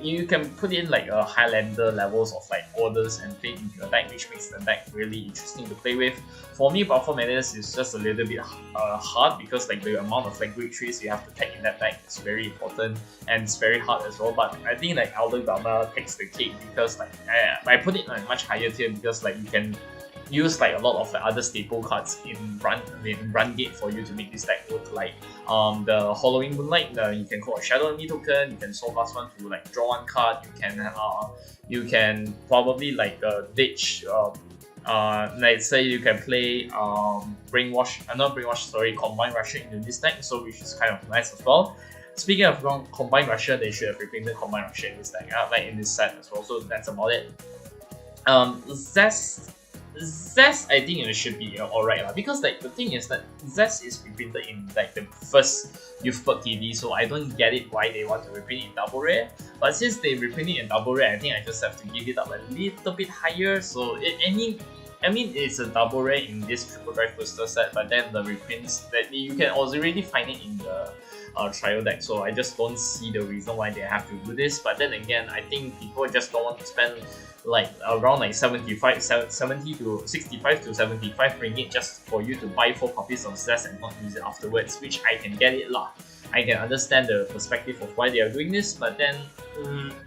You can put in like Highlander levels of like orders and play into your deck, which makes the deck really interesting to play with. For me, Buffalo Menace is just a little bit hard, because like the amount of like great trees you have to tech in that deck is very important, and it's very hard as well. But I think like Elder Garma takes the cake, because like I put it on a much higher tier, because like you can use like a lot of the other staple cards in Run Gate for you to make this deck work. Like the Hollowing Moonlight, you can call a Shadow Enemy token, you can soul plus one to like draw one card, you can probably like ditch let's say you can play Combine Rusher into this deck, so which is kind of nice as well. Speaking of Combine Rusher, they should have reprinted Combine Rusher in this deck, like in this set as well, so that's about it. Zest, Zest, I think it should be alright lah, because like the thing is that Zest is reprinted in like the first Youth Perk TD, so I don't get it why they want to reprint it in double rare. But since they reprint it in double rare, I think I just have to give it up a little bit higher. So I mean it's a double rare in this triple drive booster set, but then the reprints that you can already find it in the trial deck, so I just don't see the reason why they have to do this. But then again, I think people just don't want to spend like around like 70 to 65 to 75 ringgit just for you to buy 4 copies of Zest and not use it afterwards, which I can get it lah. I can understand the perspective of why they are doing this, but then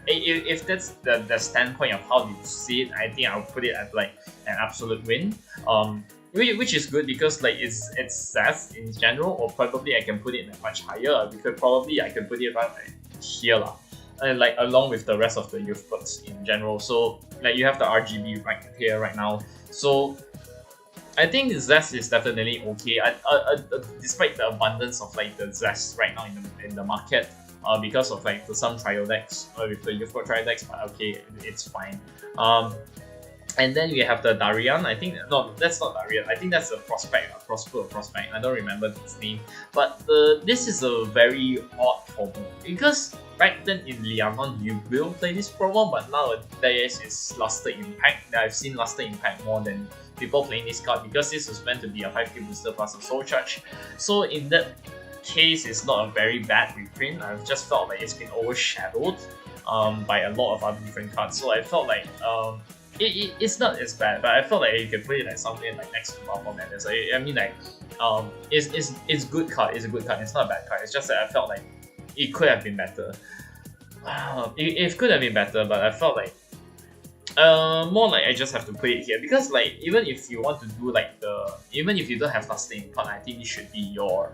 if that's the standpoint of how they see it, I think I'll put it at like an absolute win. Which is good because like it's Zest in general, or probably I can put it much higher, because probably I can put it around like here lah. And like along with the rest of the youth perks in general. So like you have the RGB right here right now. So I think Zest is definitely okay. Despite the abundance of like the Zest right now in the market, because of like some trial decks with the youth perk trial decks, but okay, it's fine. And then we have the Darian. I think no, that's not Darian. I think that's a prospect, prospect. I don't remember its name. But this is a very odd promo, because back then in Lianon you will play this promo, but nowadays it's Luster Impact. I've seen Luster Impact more than people playing this card, because this was meant to be a 5k booster plus a soul charge. So in that case, it's not a very bad reprint. I've just felt like it's been overshadowed by a lot of other different cards. So I felt like it's not as bad, but I felt like you could put it like something like next to Balfour Madness. I mean like it's good card. It's a good card. It's not a bad card. It's just that I felt like it could have been better. It could have been better, but I felt like more like I just have to put it here, because like even if you want to do like even if you don't have Luster Impact, I think it should be your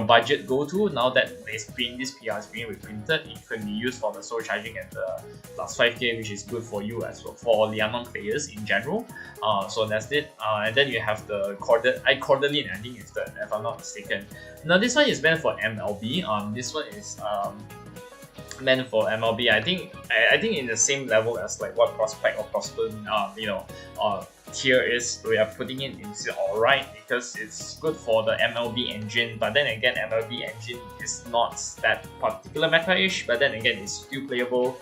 budget go-to. Now that this PR is being reprinted, it can be used for the soul charging and the plus 5k, which is good for you as well, for Lianon players in general. So that's it. And then you have the Cordeline, I think if I'm not mistaken. Now this one is meant for MLB. This one is meant for MLB. I think in the same level as like what Prospect or Prosper tier is. We are putting it into alright, because it's good for the MLB engine. But then again, MLB engine is not that particular meta-ish, but then again it's still playable.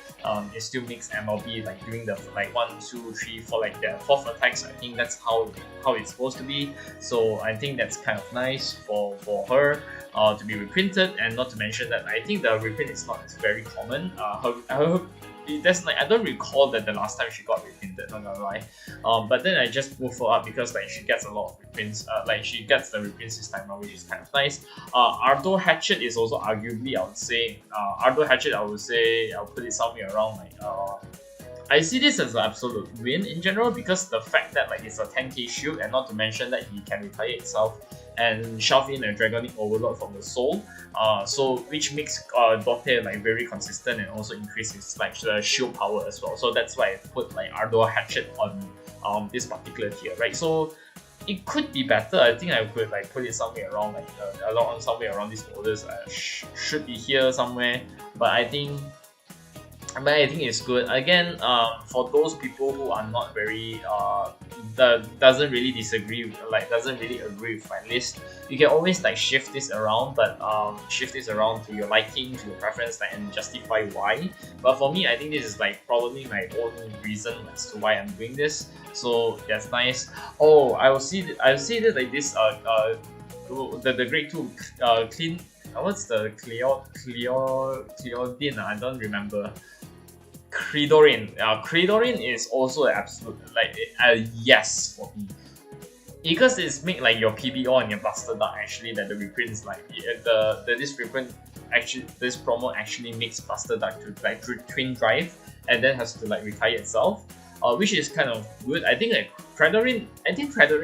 It still makes MLB like doing the like 1, 2, 3, 4 like the 4th attacks. I think that's how it's supposed to be. So I think that's kind of nice for her to be reprinted. And not to mention that I think the reprint is not very common. I don't recall that the last time she got reprinted, not gonna lie. But then I just moved her up because like she gets a lot of reprints. Like she gets the reprints this time around, which is kind of nice. Ardo Hatchet is also arguably, I would say, I'll put it somewhere around like I see this as an absolute win in general, because the fact that like it's a 10k shield, and not to mention that he can retire itself and shove in a Dragonic Overlord from the soul, so which makes Dote like very consistent and also increases like the shield power as well. So that's why I put like Ardor Hatchet on this particular tier, right? So it could be better. I think I could like put it somewhere around like somewhere around these orders. Should be here somewhere, but I think it's good. Again, for those people who are not very doesn't really agree with my list, you can always like shift this around, but shift this around to your liking, to your preference, like, and justify why. But for me, I think this is like probably my own reason as to why I'm doing this. So that's nice. Oh, I'll see this like this. The grade 2 clean. What's the Cleodin? I don't remember. Credorin. Credorin is also an absolute like a yes for me, because it's make like your PBO and your Blaster Dart actually that the reprints like this reprint actually, this promo actually makes Blaster Dart to like twin drive and then has to like retire itself, which is kind of good. I think like Credorin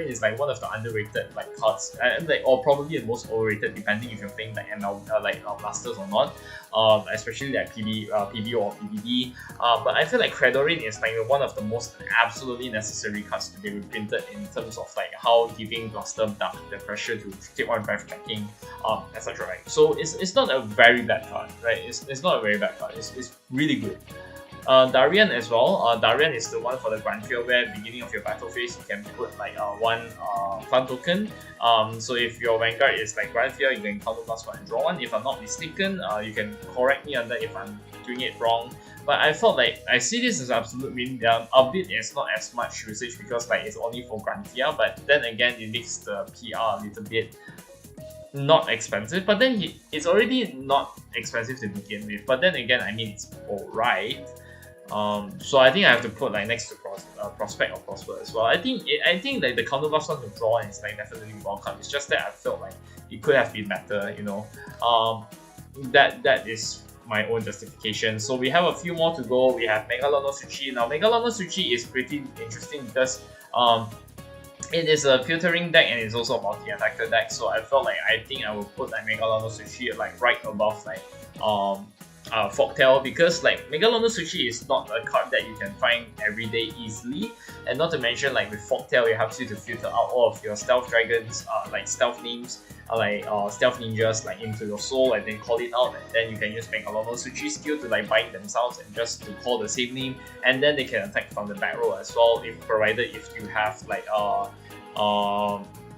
is like one of the underrated like cards, or probably the most overrated, depending if you're playing like ML Blasters or not, especially like PBO or PBD. But I feel like Credorin is like one of the most absolutely necessary cards to be reprinted in terms of like how giving Blaster Dart the pressure to keep on drive tracking, etc. Right? So it's not a very bad card, right? It's not a very bad card. It's really good. Darian as well. Darian is the one for the Grand Fear where beginning of your battle phase you can put like one fun token. So if your Vanguard is like Grand Fear, you can counter +1 and draw one. If I'm not mistaken, you can correct me on that if I'm doing it wrong. But I felt like I see this as an absolute win. Albeit it's not as much usage because like it's only for Grand Fear, but then again it makes the PR a little bit not expensive, but then it's already not expensive to begin with. But then again, I mean, it's alright. So I think I have to put like next to Prospect or Prosper as well. I think like the counter +1 to draw is like definitely welcome. It's just that I felt like it could have been better, you know. That is my own justification. So we have a few more to go. We have Megalo no Tsuchi. Now Megalo no Tsuchi is pretty interesting because it is a filtering deck and it's also a multi-attacker deck. So I felt like I think I will put like Megalo no Tsuchi like right above like Folktale, because like Megalo no Tsuchi is not a card that you can find every day easily, and not to mention like with Folktale it helps you to filter out all of your stealth dragons, like stealth names, like stealth ninjas like into your soul and then call it out, and then you can use Megalo no Tsuchi skill to like bind themselves and just to call the same name, and then they can attack from the back row as well, if you have like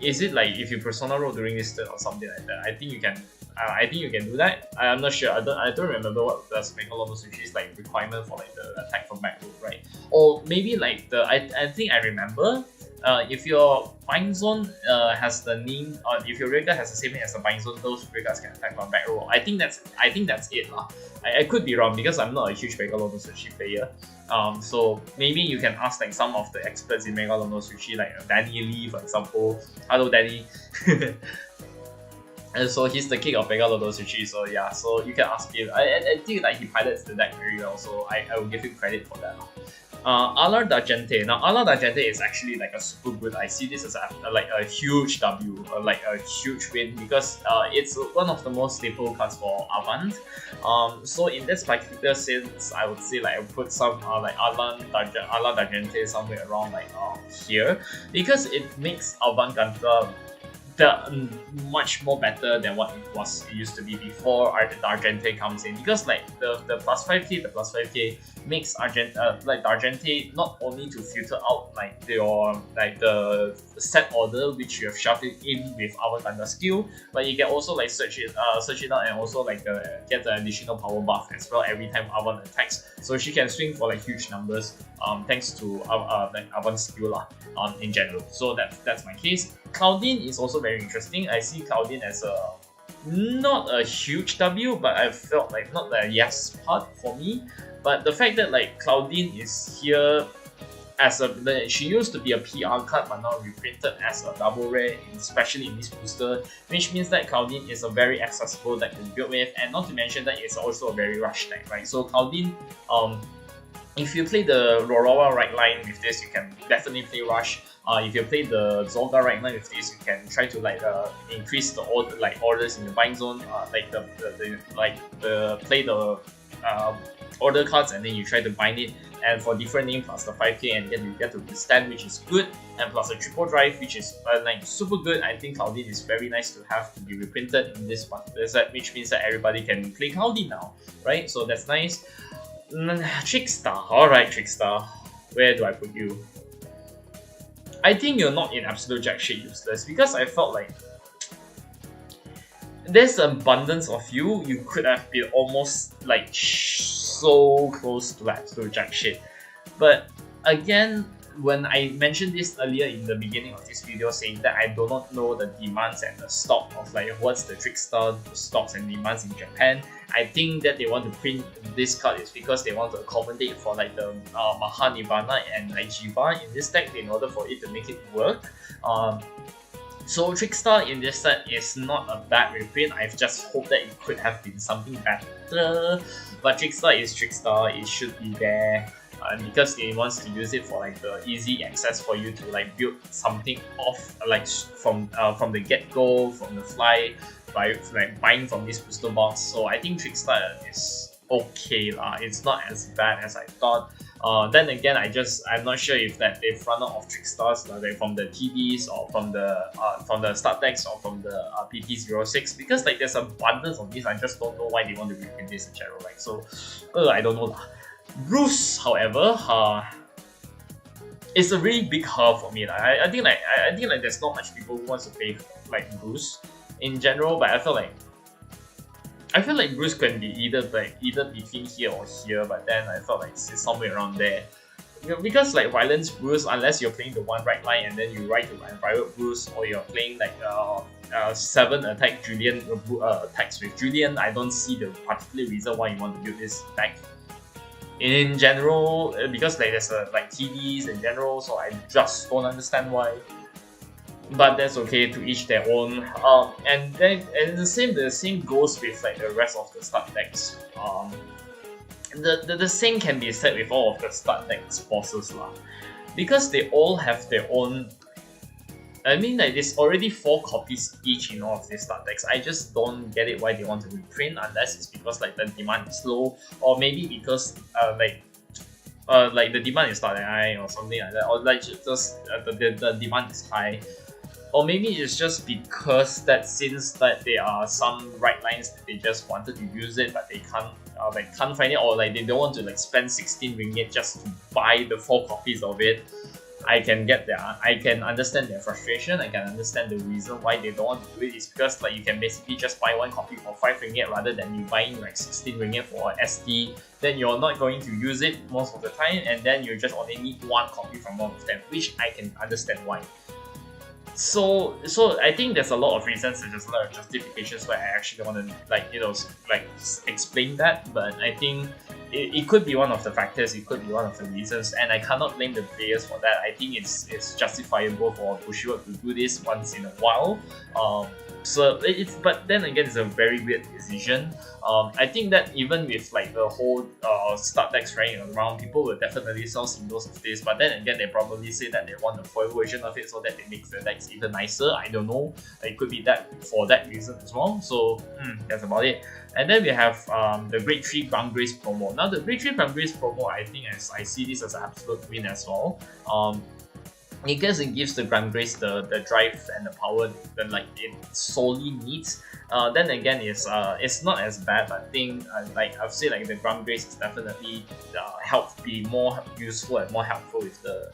is it like if you persona roll during this turn or something like that? I think you can do that. I'm not sure. I don't remember what does Megalo no Tsuchi's like requirement for like the attack from back row, right? Or maybe like I think I remember. If your bind zone has the name, if your rear guard has the same name as the bind zone, those rear guards can attack from back row. I think that's it lah. I could be wrong because I'm not a huge Megalo no Tsuchi player. So maybe you can ask like some of the experts in Megalo no Tsuchi, like Danny Lee for example. Hello Danny. And so he's the king of Megalo no Tsuchi, so yeah, so you can ask him. I think like he pilots the deck very well, so I will give him credit for that. Alar D'Argente. Now Alar D'Argente is actually like a super good. I see this as like a huge W, like a huge win, because it's one of the most staple cards for Avant. So in this particular sense, I would say like I would put some like Alar D'Argente somewhere around like here, because it makes Avant Gunter much more better than what it used to be before D'Argente comes in, because like the +5k, the +5k makes D'Argente not only to filter out like your the set order which you have shoved it in with our Thunder skill, but you can also like search it out and also like get the additional power buff as well every time Avan attacks. So she can swing for like huge numbers thanks to like Avan's skill in general. So that's my case. Claudine is also very interesting. I see Claudine as not a huge W, but I felt like not the yes part for me. But the fact that like Claudine is here as she used to be a PR card but now reprinted as a double rare, especially in this booster, which means that Claudine is a very accessible deck to build with, and not to mention that it's also a very rush deck, right? So Claudine, if you play the Roroa right line with this, you can definitely play rush. If you play the Zolga right line with this, you can try to like increase the orders in the bind zone, play the order cards and then you try to bind it, and for different name plus the 5k, and then you get to withstand, which is good, and plus a triple drive, which is like super good. I think Claudine is very nice to have to be reprinted in this particular set, which means that everybody can play Claudine now, right? So that's nice. Trickstar, alright Trickstar, where do I put you? I think you're not in absolute jack shit useless, because I felt like there's an abundance of you. You could have been almost like so close to absolute jack shit. But again, when I mentioned this earlier in the beginning of this video, saying that I do not know the demands and the stock of like what's the Trickstar stocks and demands in Japan, I think that they want to print this card is because they want to accommodate for like the Maha Nirvana and like Jiva in this deck in order for it to make it work. So Trickstar in this set is not a bad reprint. I've just hoped that it could have been something better. But Trickstar is Trickstar, it should be there. Because it wants to use it for like the easy access for you to like build something off like from the get-go, from the fly, by like buying from this booster box. So I think Trickstar is okay lah. It's not as bad as I thought. Then again, I'm not sure if that they've run out of Trickstars like from the TDs or from the start decks or from the PT06, because like there's abundance of these. I just don't know why they want to reprint this in general. Like so, I don't know lah. Bruce, however, it's a really big hurdle for me. I think like there's not much people who wants to play like Bruce in general, but I feel like Bruce can be either between here or here, but then I felt like it's somewhere around there. Because like Violence Bruce, unless you're playing the one right line and then you ride to Private Bruce, or you're playing like 7 attack Julian attacks with Julian, I don't see the particular reason why you want to build this deck. In general, because like there's like TDs in general, so I just don't understand why. But that's okay, to each their own. And the same goes with like the rest of the start decks. The same can be said with all of the start decks bosses lah, because they all have their own. I mean, like there's already 4 copies each in all of these start decks. I just don't get it why they want to reprint, unless it's because like the demand is low, or maybe because like the demand is not high or something like that, or like just the demand is high. Or maybe it's just because that since that there are some right lines that they just wanted to use it, but they can't find it, or like they don't want to like spend 16 ringgit just to buy the 4 copies of it. I can understand their frustration. I can understand the reason why they don't want to do it. It's because like you can basically just buy 1 copy for 5 ringgit rather than you buying like 16 ringgit for an ST. Then you're not going to use it most of the time, and then you just only need 1 copy from one of them, which I can understand why. So I think there's a lot of reasons, and there's a lot of justifications why I actually want to explain that. But I think it could be one of the factors, it could be one of the reasons, and I cannot blame the players for that. I think it's justifiable for Bushiroad to do this once in a while. But then again, it's a very weird decision. I think that even with like the whole start decks running around, people will definitely sell singles of this. But then again, they probably say that they want the foil version of it so that it makes the decks even nicer. I don't know. It could be that for that reason as well. So that's about it. And then we have the Grade 3 Ground Grace promo. Now the Grade 3 Ground Grace promo, I think I see this as an absolute win as well. Because it gives the Grand Grace the drive and the power that like it solely needs. Then again, it's not as bad. I think like I've said, like the Grand Grace is definitely be more useful and more helpful with the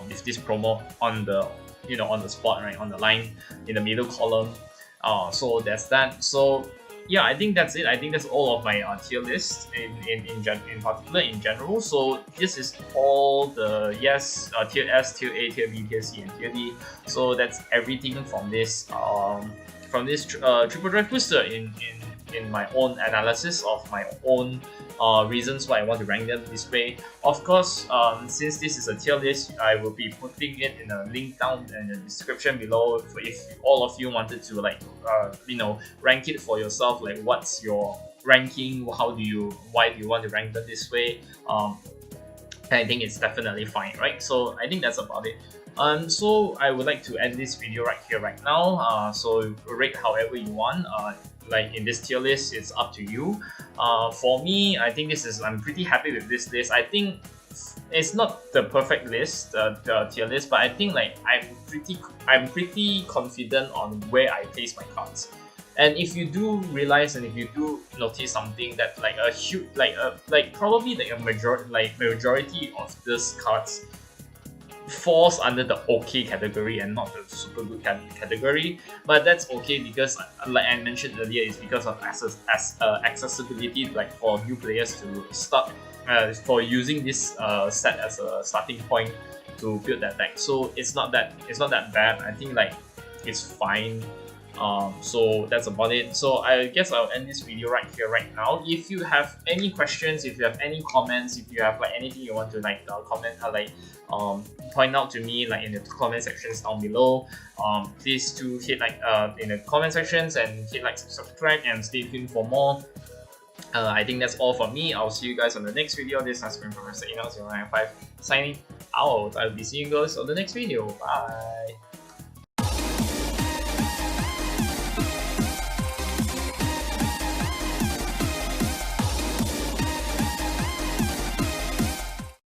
with this promo on the on the spot, right, on the line in the middle column. So there's that. So yeah, I think that's it. I think that's all of my tier list in particular in general. So this is all the tier S, tier A, tier B, tier C, and tier D. So that's everything from this triple drive booster in my own analysis of my own reasons why I want to rank them this way. Of course, since this is a tier list, I will be putting it in a link down in the description below if all of you wanted to rank it for yourself, like what's your ranking, why do you want to rank them this way. I think it's definitely fine, right? So I think that's about it. So I would like to end this video right here, right now. So rate however you want. Like in this tier list, it's up to you. For me, I think I'm pretty happy with this list. I think it's not the perfect list, the tier list, but I think like I'm pretty confident on where I place my cards. And if you do realize, and if you do notice something that like a huge, probably like a majority of these cards falls under the okay category and not the super good category, but that's okay because, like I mentioned earlier, it's because of accessibility, like for new players to start, for using this set as a starting point to build that deck. So it's not that bad. I think like it's fine. So that's about it. So I guess I'll end this video right here, right now. If you have any questions, if you have any comments, if you have like anything you want to comment, point out to me like in the comment sections down below. Please do hit like in the comment sections and hit like, subscribe, and stay tuned for more. I think that's all from me. I'll see you guys on the next video. This has been Professor Unal 0995 signing out. I'll be seeing you guys on the next video. Bye.